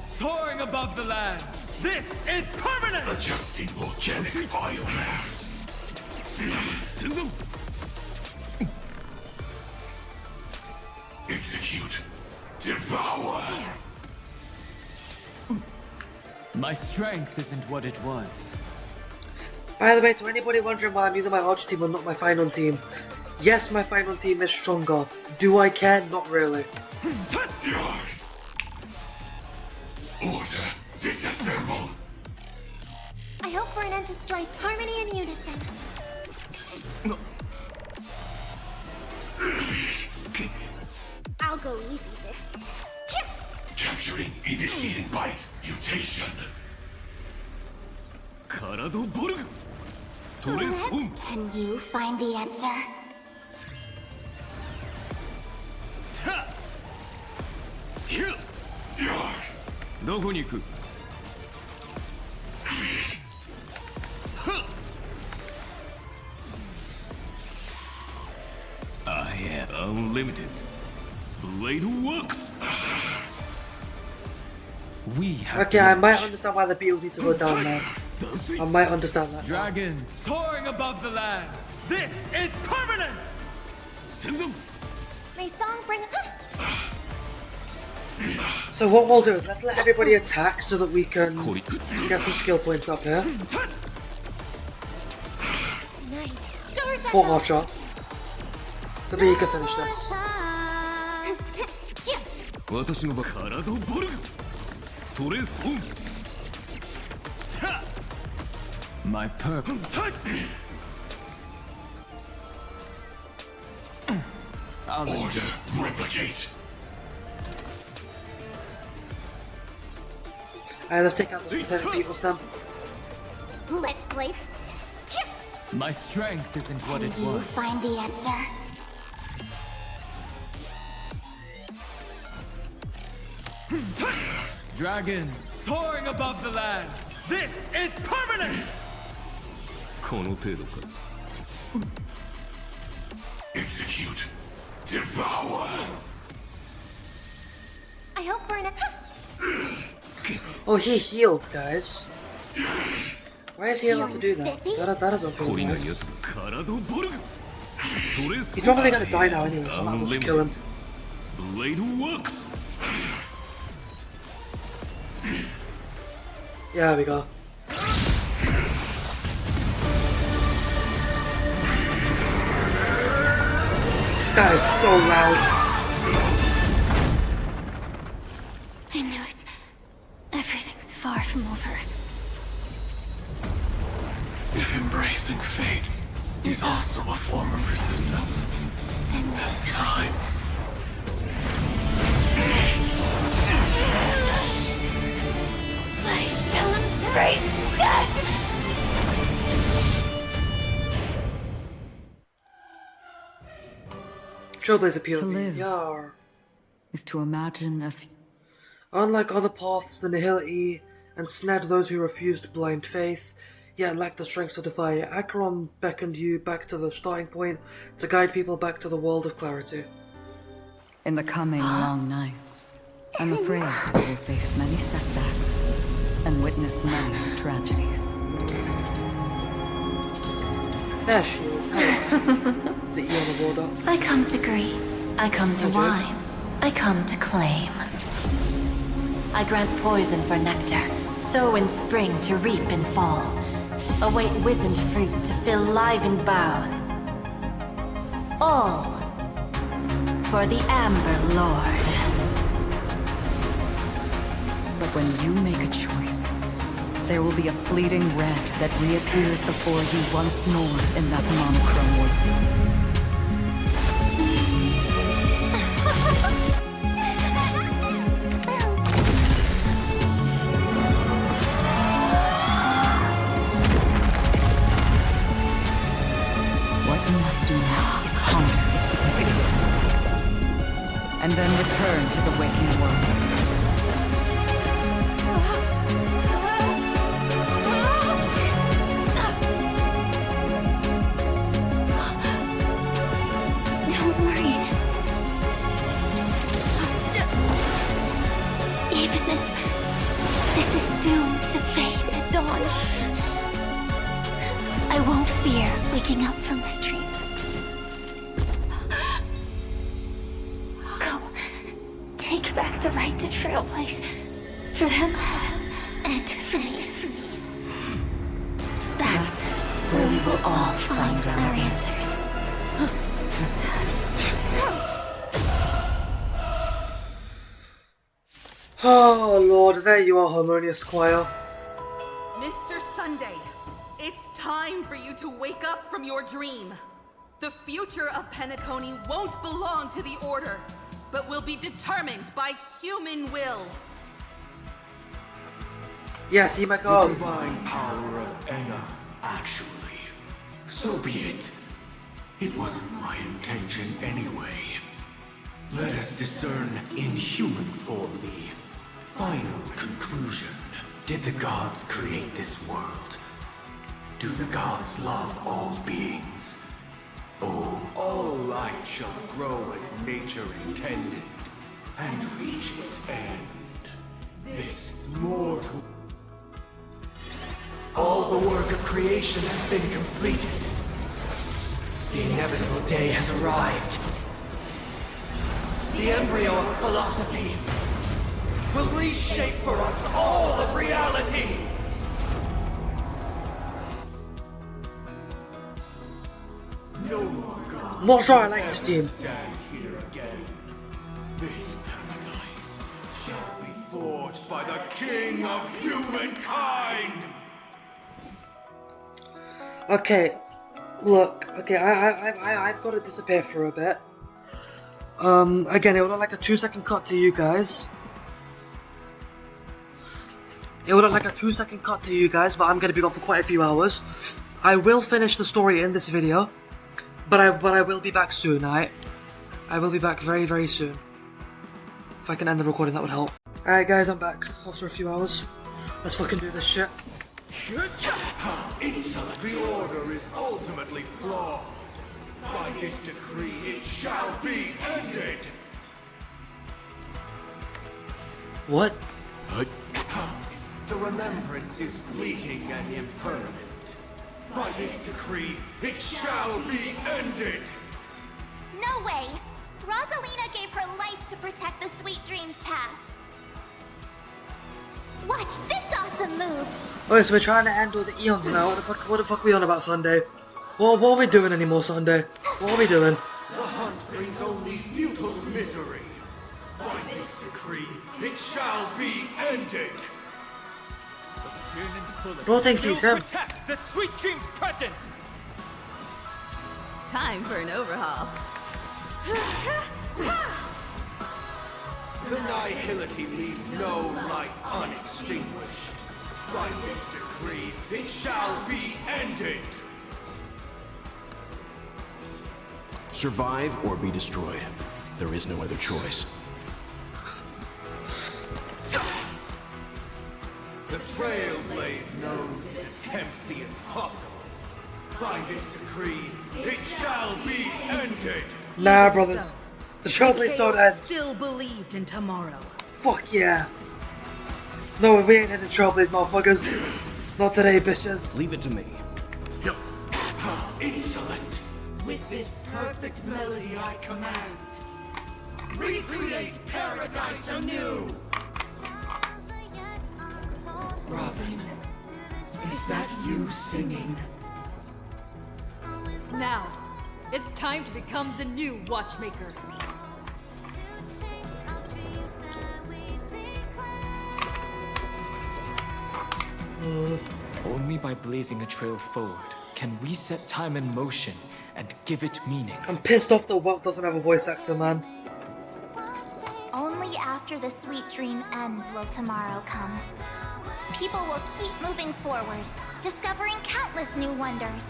soaring above the lands. This is permanent! Adjusting organic biomass. Execute. Devour. My strength isn't what it was. By the way, to anybody wondering why I'm using my Arch team and not my Final team, yes, my Final team is stronger. Do I care? Not really. Order, disassemble. I hope for an end to strife, harmony and unison. I'll go easy there. Capturing, initiating bite, mutation. Can you find the answer? I am unlimited blade works. We have Okay, I might understand why the Beatles need to go down now. I might understand that. Dragons, soaring above the lands. This is permanence! May song bring... So what we'll do is let's let everybody attack so that we can get some skill points up here. For Archer. So that you can finish this. 私の場体をボルグトレースオン My purpose. Order, replicate. Alright, let's take out those pathetic Beatles then. Let's play. My strength isn't what it Can you was. find the answer? Dragons, soaring above the lands. This is permanence! この程度か Execute. Devour. I hope for an... Oh, he healed, guys. Why is he allowed to do that? That doesn't feel nice. He's probably gonna die now anyway, so I might as well just kill him. Blade works. Yeah, there we go. That is so loud. I knew it. Everything's far from over. If embracing fate is also a form of resistance, this time. I shall embrace death! Trailblazer To POV. live Yar. is to imagine a Unlike other paths, the nihility and snared those who refused blind faith, yet lacked the strength to defy. Acheron beckoned you back to the starting point to guide people back to the world of clarity. In the coming long nights, I'm afraid we will face many setbacks and witness many tragedies. There she is. Hello. The Eon of Order. I come to greet. I come to whine. I come to claim. I grant poison for nectar, sow in spring to reap in fall. Await wizened fruit to fill livened boughs. All for the Amber Lord. But when you make a choice, there will be a fleeting red that reappears before you once more in that monochrome world. What you must do now is ponder its significance, and then return to the waking world. Waking up from this dream. Go. Take back the right to Trailblaze. For them, and for me. That's where we will all find our answers. Oh Lord, there you are, harmonious choir. Mr. Sunday, it's time for you to wake up from your dream. The future of Penacony won't belong to the Order, but will be determined by human will. Yes, he might go. The divine power of Enna, actually. So be it. It wasn't my intention anyway. Let us discern in human form the final conclusion. Did the gods create this world? Do the gods love all beings? Oh, all light shall grow as nature intended, and reach its end. This mortal... All the work of creation has been completed. The inevitable day has arrived. The embryo of philosophy will reshape for us all of reality. No more gods. Not sure I like this team. Stand here again. This paradise shall be forged by the King of humankind. Okay, look. Okay, I've got to disappear for a bit. Again, it would look like a 2-second cut to you guys. It would look like a 2-second cut to you guys, but I'm gonna be gone for quite a few hours. I will finish the story in this video, but I will be back soon, alright? I will be back very, very soon. If I can end the recording, that would help. Alright guys, I'm back after a few hours. Let's fucking do this shit. How insolent! The Order is ultimately flawed. By this decree, it shall be ended. What? The remembrance is fleeting and impermanent. By this decree, it shall be ended. No way! Rosalina gave her life to protect the sweet dreams past. Watch this awesome move! Okay, so we're trying to end all the eons now. What the fuck are we on about Sunday? What are we doing anymore Sunday? What are we doing? The hunt brings only futile misery. By this decree, it shall be ended. Bro thinks he's him. Protect the sweet dreams present. Time for an overhaul. The nihility leaves no light unextinguished. By this decree, it shall be ended. Survive or be destroyed. There is no other choice. The Trailblaze knows it attempts the impossible. By this decree, it shall be ended. Nah, brothers. The Trailblaze don't end. Still believed in tomorrow. Fuck yeah. No, we ain't ending Trailblaze, motherfuckers. Not today, bitches. Leave it to me. How insolent! With this perfect melody I command, recreate paradise anew! Robin, is that you singing? Now, it's time to become the new Watchmaker. Only by blazing a trail forward can we set time in motion and give it meaning. I'm pissed off that Walt doesn't have a voice actor, man. Only after the sweet dream ends will tomorrow come. People will keep moving forward, discovering countless new wonders.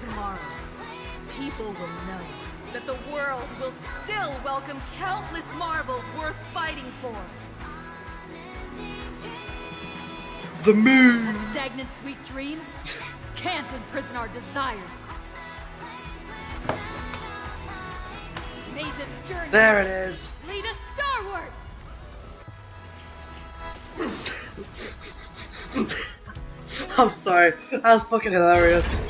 Tomorrow, people will know that the world will still welcome countless marvels worth fighting for. The moon! A stagnant sweet dream can't imprison our desires. May this journey There it is. lead us starward! I'm sorry. That was fucking hilarious.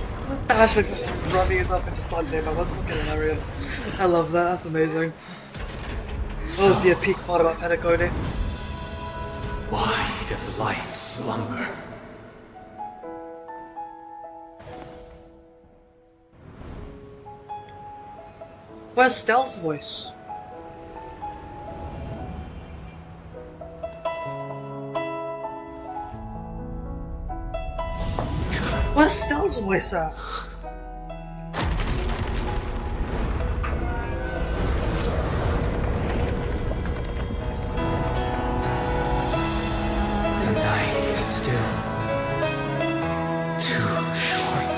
Ash looks like she's rubbing herself into Sunday, man. That's fucking hilarious. I love that. That's amazing. That'll just be a peak part about Penacony. Why does life slumber? Where's Stell's voice? Where's Stell's voice at? The night is still too short.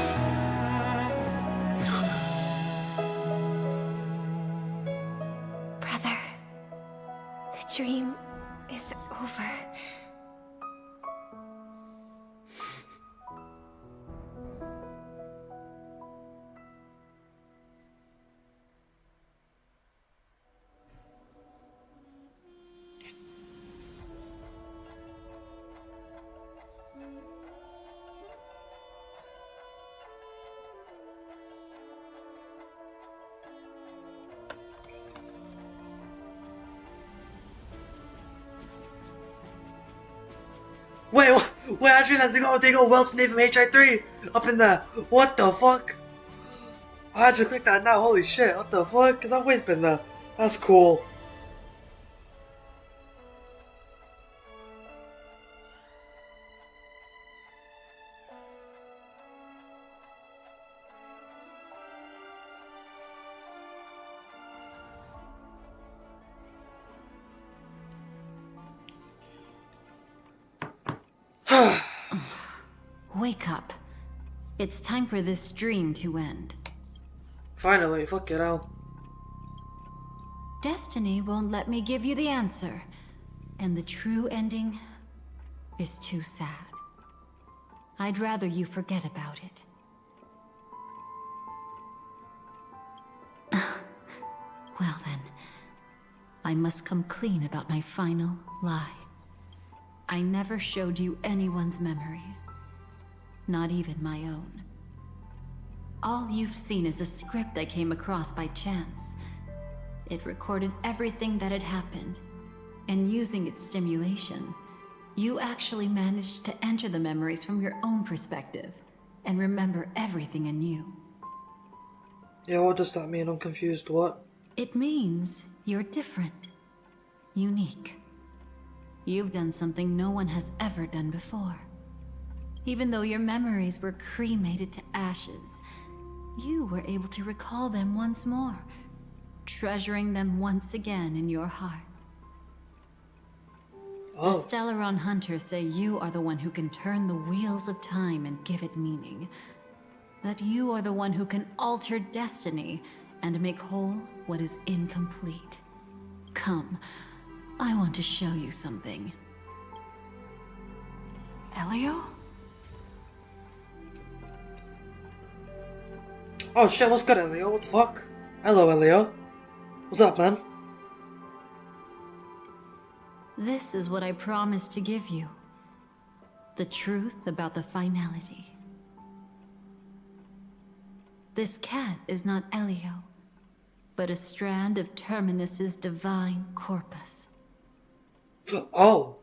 Brother, the dream is over. Wait, I realized they got Wells' name from HI3 up in there. What the fuck? I had to click that now, holy shit, what the fuck? Cause I've always been there. That's cool. Wake up. It's time for this dream to end. Finally, fuck it out. Destiny won't let me give you the answer. And the true ending is too sad. I'd rather you forget about it. Well then, I must come clean about my final lie. I never showed you anyone's memories. Not even my own. All you've seen is a script I came across by chance. It recorded everything that had happened, and using its stimulation, you actually managed to enter the memories from your own perspective, and remember everything anew. Yeah, what does that mean? I'm confused, what? It means you're different. Unique. You've done something no one has ever done before. Even though your memories were cremated to ashes, you were able to recall them once more, treasuring them once again in your heart. Oh. The Stellaron Hunters say you are the one who can turn the wheels of time and give it meaning. That you are the one who can alter destiny and make whole what is incomplete. Come, I want to show you something. Elio? Oh shit, what's good, Elio? What the fuck? Hello, Elio. What's up, man? This is what I promised to give you. The truth about the finality. This cat is not Elio, but a strand of Terminus's divine corpus. Oh!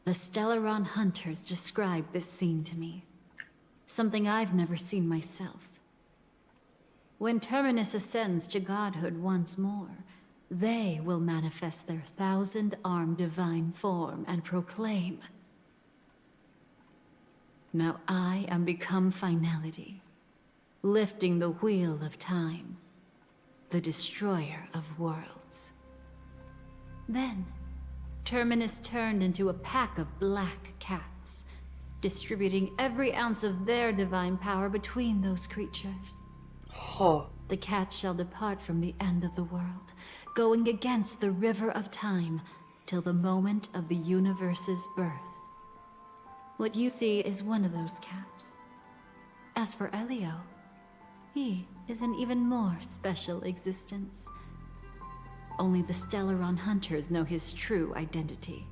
The Stellaron hunters described this scene to me. Something I've never seen myself. When Terminus ascends to godhood once more, they will manifest their 1,000-armed divine form and proclaim, "Now I am become finality, lifting the wheel of time, the destroyer of worlds." Then, Terminus turned into a pack of black cats, distributing every ounce of their divine power between those creatures. Huh. The cat shall depart from the end of the world, going against the river of time till the moment of the universe's birth. What you see is one of those cats. As for Elio, he is an even more special existence. Only the Stellaron hunters know his true identity.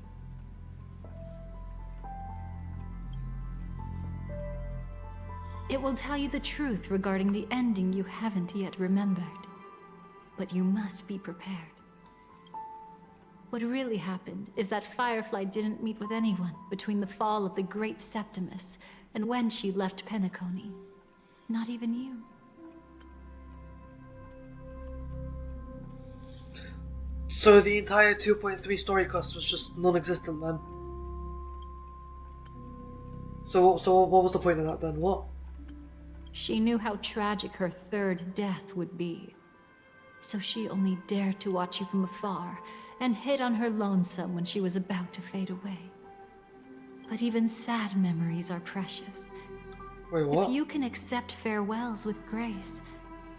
It will tell you the truth regarding the ending you haven't yet remembered. But you must be prepared. What really happened is that Firefly didn't meet with anyone between the fall of the Great Septimus and when she left Penacony. Not even you. So the entire 2.3 story quest was just non-existent then? So what was the point of that then? What? She knew how tragic her third death would be. So she only dared to watch you from afar and hid on her lonesome when she was about to fade away. But even sad memories are precious. Wait, what? If you can accept farewells with grace,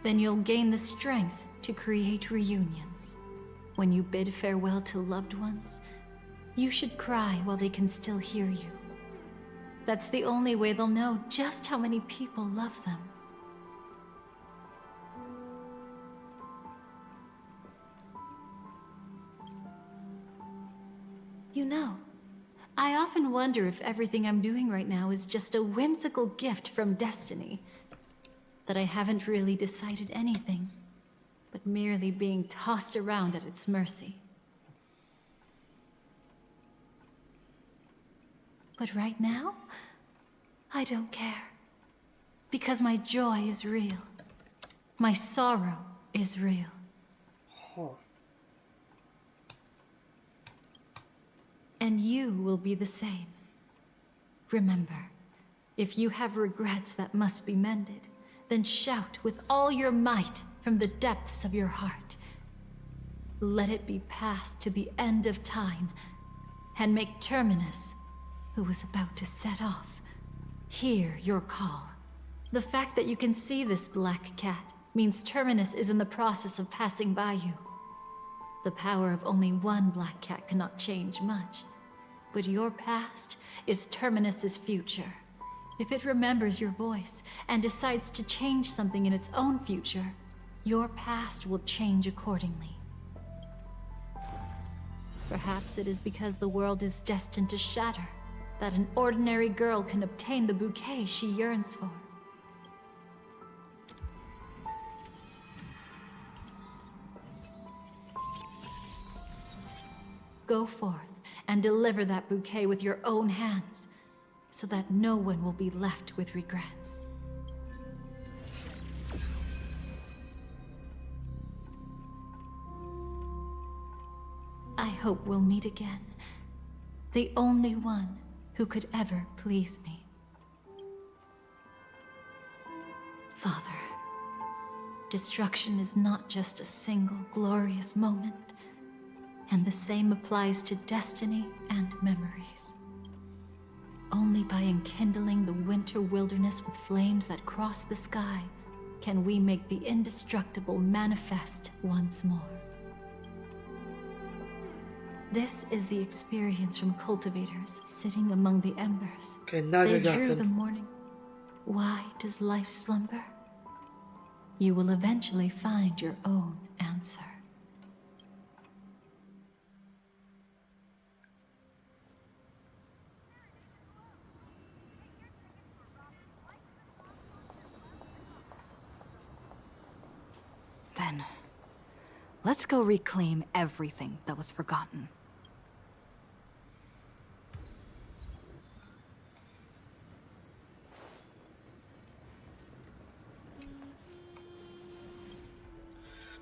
then you'll gain the strength to create reunions. When you bid farewell to loved ones, you should cry while they can still hear you. That's the only way they'll know just how many people love them. You know, I often wonder if everything I'm doing right now is just a whimsical gift from destiny. That I haven't really decided anything, but merely being tossed around at its mercy. But right now, I don't care. Because my joy is real. My sorrow is real. Huh. And you will be the same. Remember, if you have regrets that must be mended, then shout with all your might from the depths of your heart. Let it be passed to the end of time, and make Terminus, who was about to set off, hear your call. The fact that you can see this black cat means Terminus is in the process of passing by you. The power of only one black cat cannot change much, but your past is Terminus's future. If it remembers your voice and decides to change something in its own future, your past will change accordingly. Perhaps it is because the world is destined to shatter that an ordinary girl can obtain the bouquet she yearns for. Go forth and deliver that bouquet with your own hands, so that no one will be left with regrets. I hope we'll meet again. The only one who could ever please me. Father, destruction is not just a single glorious moment, and the same applies to destiny and memories. Only by enkindling the winter wilderness with flames that cross the sky can we make the indestructible manifest once more. This is the experience from cultivators sitting among the embers. Okay, now They you're drew yapping. the morning. Why does life slumber? You will eventually find your own answer. Then, let's go reclaim everything that was forgotten.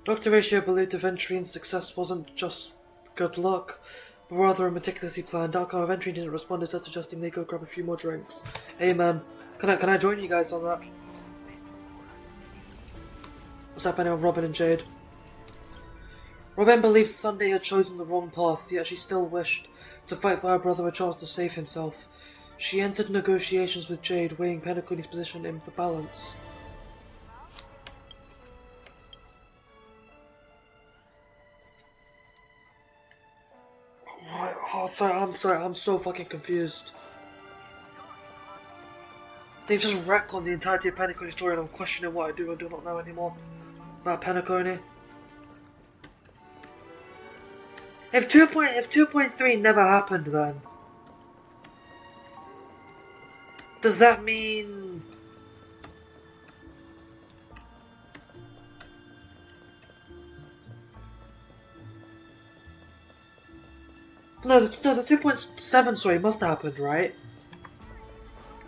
Dr. Ratio believed Aventurine's success wasn't just good luck, but rather a meticulously planned outcome. Aventurine didn't respond, instead suggesting they go grab a few more drinks. Hey man, can I join you guys on that? What's happening with Robin and Jade? Robin believed Sunday had chosen the wrong path, yet she still wished to fight for her brother a chance to save himself. She entered negotiations with Jade, weighing Penacony's position in the balance. Oh, I'm sorry, I'm so fucking confused. They've just retconned the entirety of Penacony's story and I'm questioning what I do and do not know anymore about Penacony. If 2.3 never happened then, does that mean... No, the 2.7 story must have happened, right?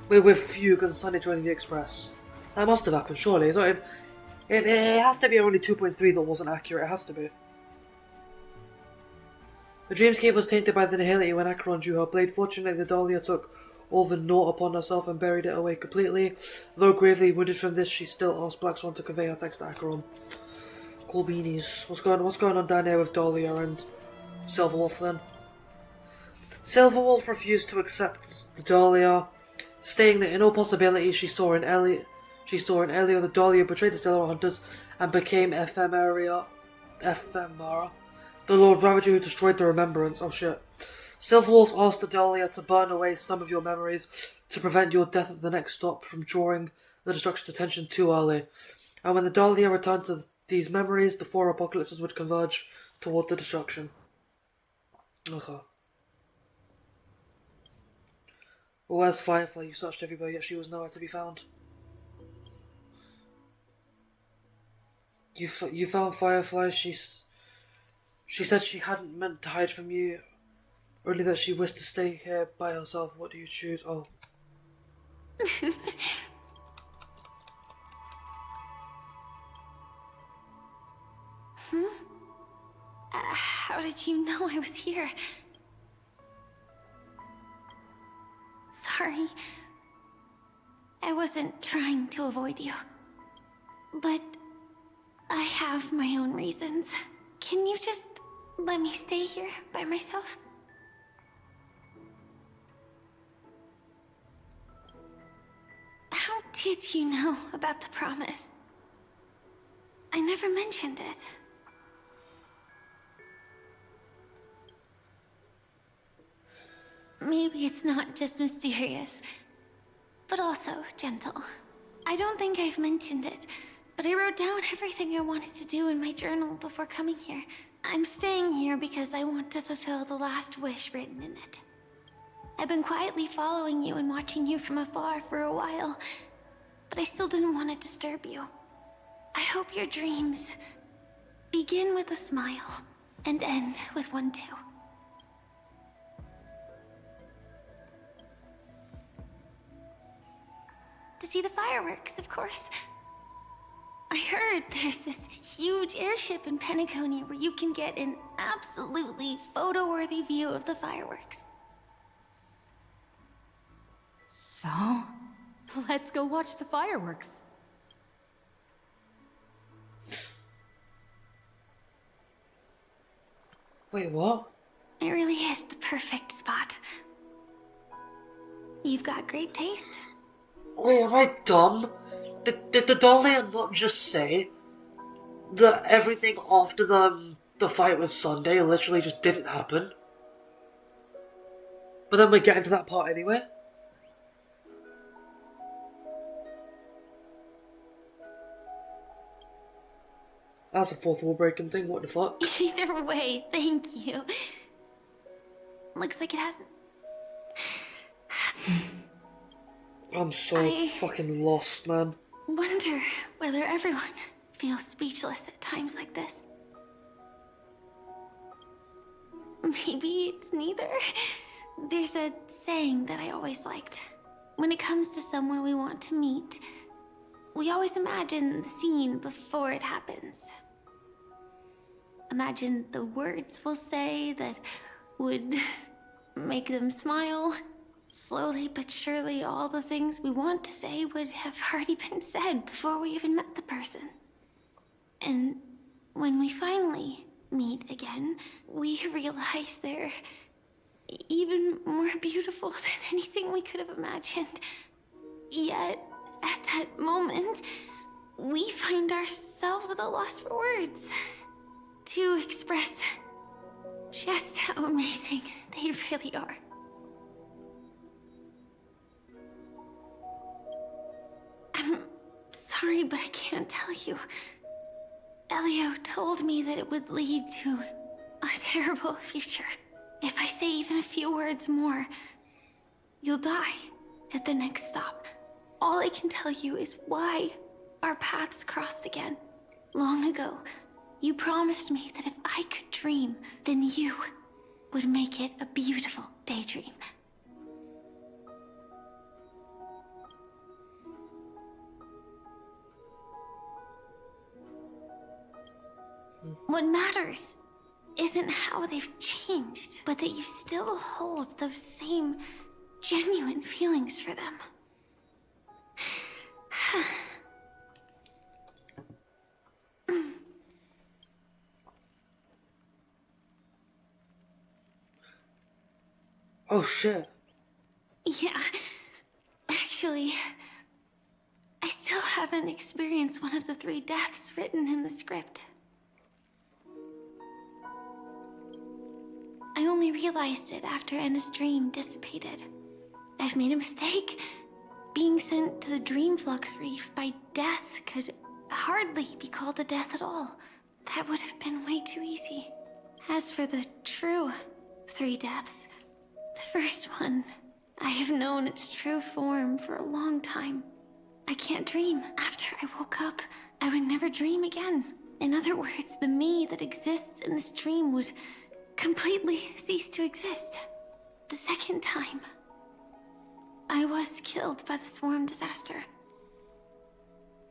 With Fugue and Sunday joining the Express. That must have happened, surely. It has to be only 2.3 that wasn't accurate, it has to be. The dreamscape was tainted by the nihility when Acheron drew her blade. Fortunately, the Dahlia took all the naught upon herself and buried it away completely. Though gravely wounded from this, she still asked Black Swan to convey her thanks to Acheron. Cool beanies. What's going on down there with Dahlia and Silverwolf then? Silverwolf refused to accept the Dahlia, stating that in all possibilities she saw in Elio the Dahlia betrayed the Stellar Hunters and became Ephemera, the Lord Ravager who destroyed the Remembrance. Oh shit. Silverwolf asked the Dahlia to burn away some of your memories to prevent your death at the next stop from drawing the destruction's attention too early. And when the Dahlia returned to these memories, the four apocalypses would converge toward the destruction. Okay. Well, where's Firefly? You searched everywhere, yet she was nowhere to be found. You found Firefly. She said she hadn't meant to hide from you, only that she wished to stay here by herself. What do you choose? Oh. How did you know I was here? Sorry. I wasn't trying to avoid you. But I have my own reasons. Can you just let me stay here by myself? How did you know about the promise? I never mentioned it. Maybe it's not just mysterious, but also gentle. I don't think I've mentioned it, but I wrote down everything I wanted to do in my journal before coming here. I'm staying here because I want to fulfill the last wish written in it. I've been quietly following you and watching you from afar for a while, but I still didn't want to disturb you. I hope your dreams begin with a smile and end with one too. To see the fireworks, of course. I heard there's this huge airship in Penacony where you can get an absolutely photo-worthy view of the fireworks. So, let's go watch the fireworks. Wait, what? It really is the perfect spot. You've got great taste. Wait, am I dumb? Did the Dahlia not just say that everything after the fight with Sunday literally just didn't happen? But then we're getting to that part anyway. That's a fourth wall breaking thing, what the fuck? Either way, thank you. Looks like it hasn't. I'm so fucking lost, man. Wonder whether everyone feels speechless at times like this. Maybe it's neither. There's a saying that I always liked. When it comes to someone we want to meet, we always imagine the scene before it happens. Imagine the words we'll say that would make them smile. Slowly but surely, all the things we want to say would have already been said before we even met the person. And when we finally meet again, we realize they're even more beautiful than anything we could have imagined. Yet, at that moment, we find ourselves at a loss for words to express just how amazing they really are. I'm sorry, but I can't tell you. Elio told me that it would lead to a terrible future. If I say even a few words more, you'll die at the next stop. All I can tell you is why our paths crossed again. Long ago, you promised me that if I could dream, then you would make it a beautiful daydream. What matters isn't how they've changed, but that you still hold those same genuine feelings for them. Oh shit. Yeah. Actually, I still haven't experienced one of the 3 deaths written in the script. I only realized it after Anna's dream dissipated. I've made a mistake. Being sent to the Dream Flux Reef by death could hardly be called a death at all. That would have been way too easy. As for the true 3 deaths, the first one, I have known its true form for a long time. I can't dream. After I woke up, I would never dream again. In other words, the me that exists in this dream would completely cease to exist. The second time, I was killed by the swarm disaster.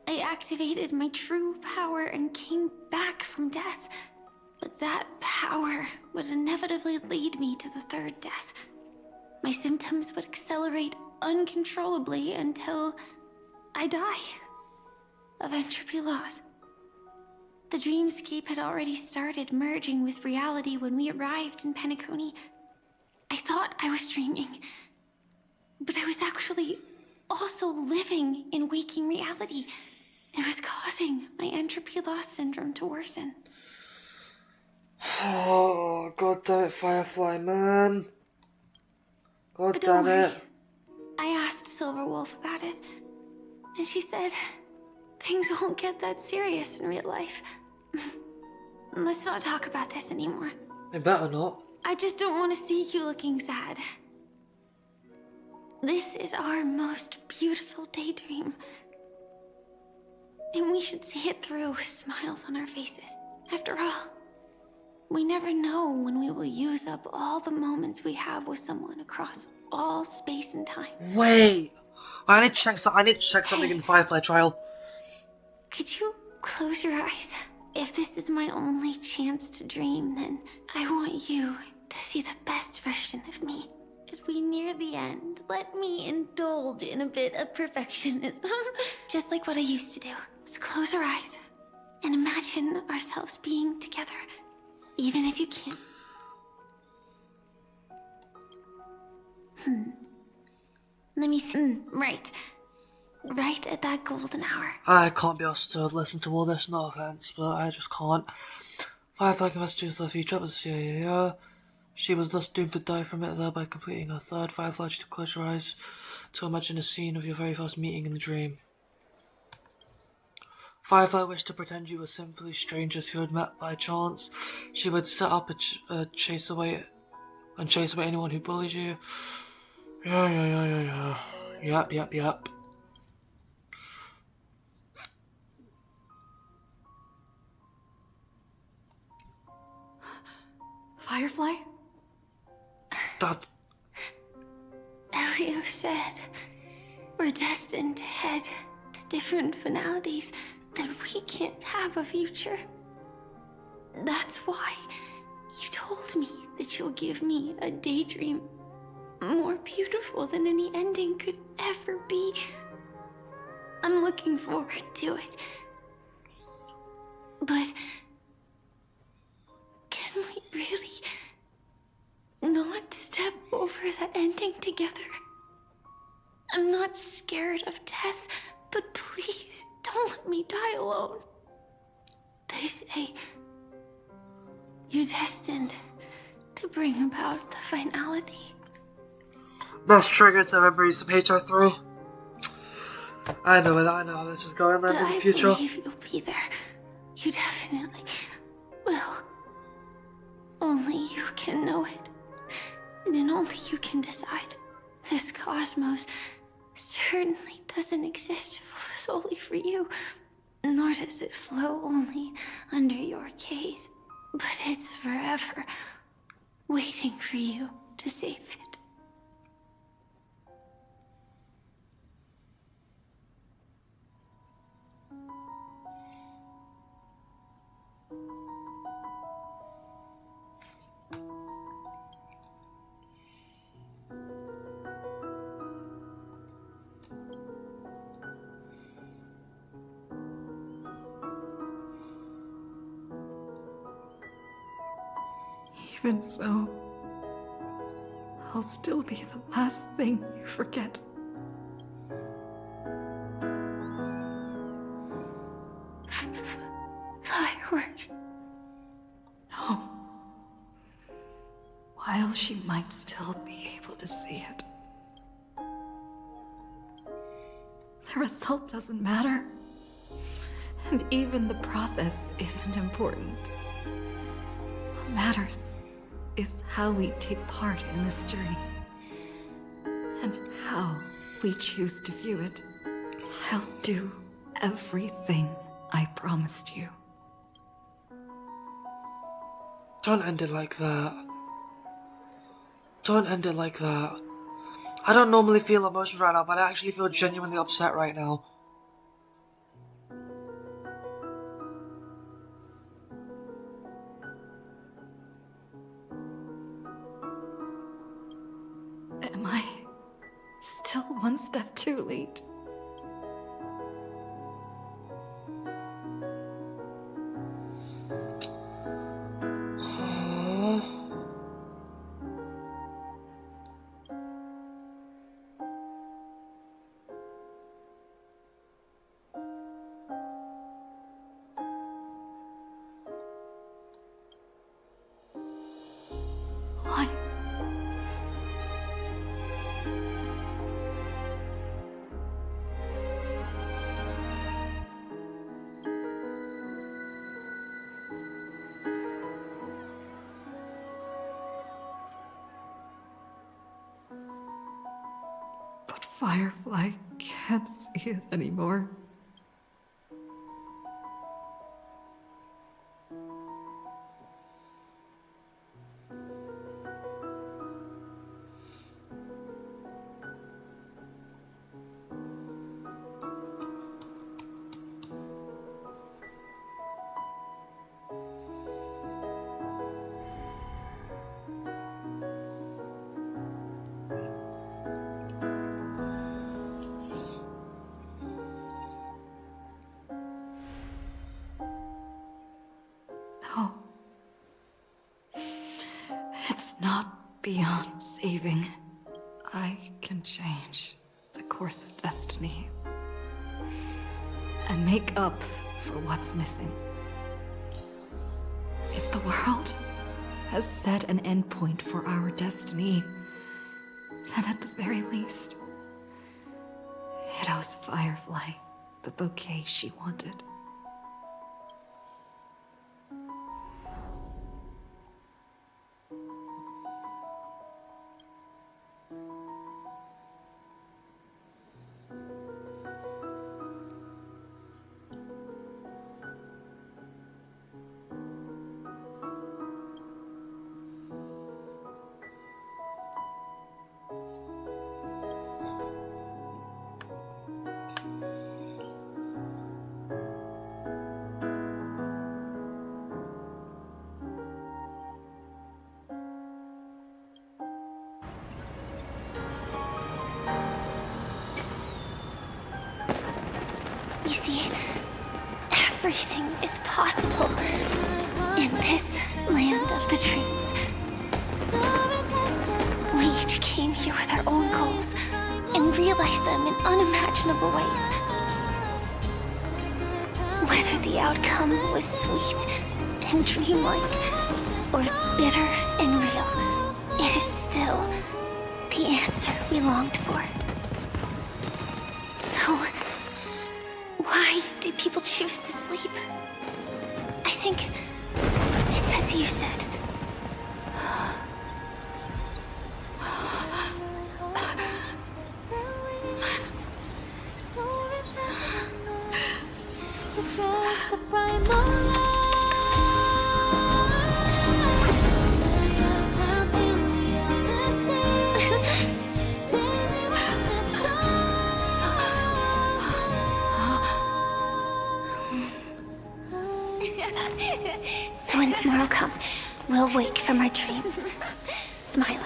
I activated my true power and came back from death. But that power would inevitably lead me to the 3rd death. My symptoms would accelerate uncontrollably until I die of entropy loss. The dreamscape had already started merging with reality when we arrived in Penacony. I thought I was dreaming, but I was actually also living in waking reality. It was causing my entropy loss syndrome to worsen. Oh, god damn it, Firefly, man. God But don't damn it. worry. I asked Silverwolf about it, and she said things won't get that serious in real life. Let's not talk about this anymore. They better not. I just don't want to see you looking sad. This is our most beautiful daydream. And we should see it through with smiles on our faces. After all, we never know when we will use up all the moments we have with someone across all space and time. Wait! I need to check something in the Firefly trial. Could you close your eyes? If this is my only chance to dream, then I want you to see the best version of me. As we near the end, let me indulge in a bit of perfectionism. Just like what I used to do. Let's close our eyes and imagine ourselves being together, even if you can't. Let me right. Right at that golden hour. I can't be asked to listen to all this, no offense, but I just can't. Firefly can messages the future, but yeah. She was thus doomed to die from it, thereby completing her third. Firefly allows you to close your eyes to imagine a scene of your very first meeting in the dream. Firefly wished to pretend you were simply strangers who had met by chance. She would set up a chase away anyone who bullied you. Yeah. Yep. Firefly? That... Elio said we're destined to head to different finalities, that we can't have a future. That's why you told me that you'll give me a daydream more beautiful than any ending could ever be. I'm looking forward to it. But can we really not step over the ending together? I'm not scared of death, but please don't let me die alone. They say you're destined to bring about the finality. That's triggered some memories of HR3. I know how this is going then in the future. I believe you'll be there. You definitely will. Only you can know it. And only you can decide. This cosmos certainly doesn't exist solely for you, nor does it flow only under your gaze, but it's forever waiting for you to save it. Even so, I'll still be the last thing you forget. Fireworks. No. While she might still be able to see it. The result doesn't matter. And even the process isn't important. What matters is how we take part in this journey. And how we choose to view it. I'll do everything I promised you. Don't end it like that. Don't end it like that. I don't normally feel emotions right now, but I actually feel genuinely upset right now. Am I still one step too late? Why? But Firefly can't see it anymore. No. It's not beyond saving. I can change the course of destiny. And make up for what's missing. If the world has set an endpoint for our destiny, then at the very least, it owes Firefly the bouquet she wanted. You see, everything is possible in this land of the dreams. We each came here with our own goals and realized them in unimaginable ways. Whether the outcome was sweet and dreamlike or bitter and real, it is still the answer we longed for. So, why do people choose to sleep? I think it's as you said. So when tomorrow comes, we'll wake from our dreams, smiling.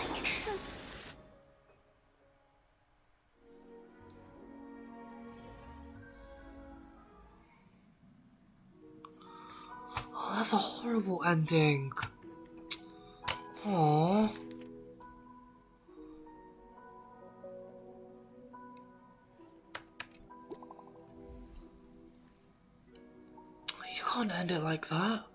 Oh, that's a horrible ending. Aww. You can't end it like that.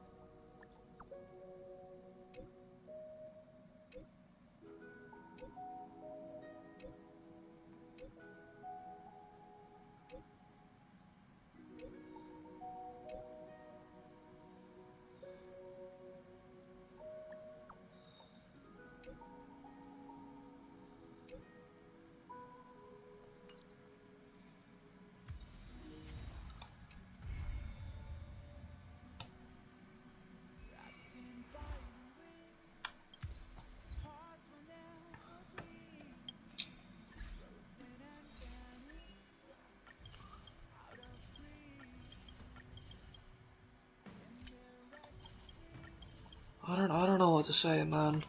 I don't know what to say, man.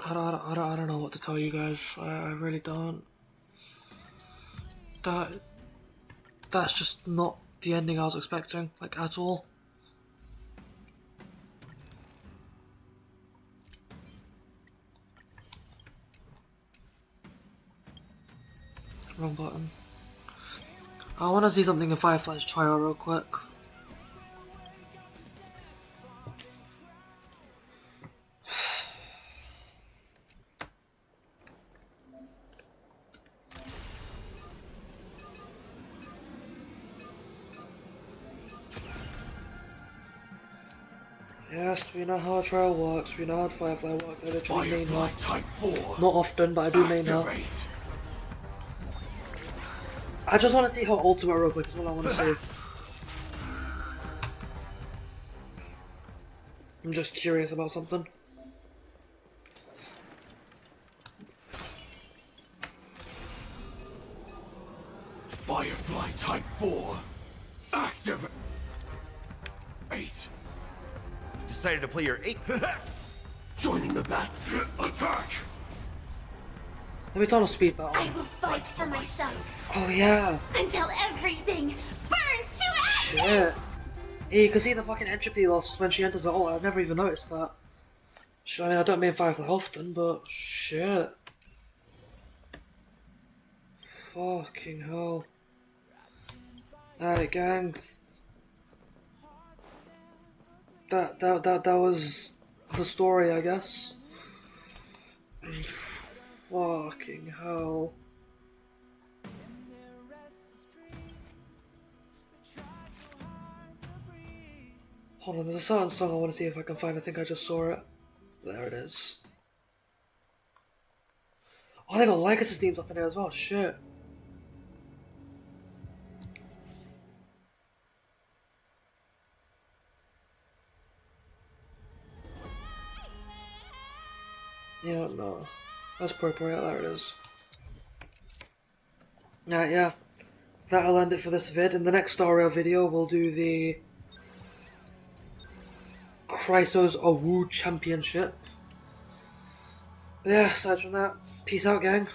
I don't know what to tell you guys. I really don't. That's just not the ending I was expecting, like, at all. Wrong button. I want to see something in Firefly's trial real quick. Yes, we know how a trial works, we know how Firefly works, I literally main her. Not often, but I do main her. I just want to see her ultimate real quick, that's all I want to see. I'm just curious about something. Firefly Type 4. Activate. 8. Decided to play your 8. Joining the bat. Attack. Let me turn on speed battle. I will fight for myself. Oh yeah. Until everything burns to ashes. Shit. Yeah, you can see the fucking entropy loss when she enters the ult. I've never even noticed that. I mean, I don't main Firefly often, but shit. Fucking hell. Alright, gang. That the story, I guess. Fucking hell. Hold on, there's a certain song I want to see if I can find. I think I just saw it. There it is. Oh, they got Lycus' themes up in there as well. Shit. Yeah, no. That's appropriate. There it is. Alright, yeah. That'll end it for this vid. In the next Star Rail video, we'll do the Chrysos Awu Championship. But yeah, aside from that, peace out, gang.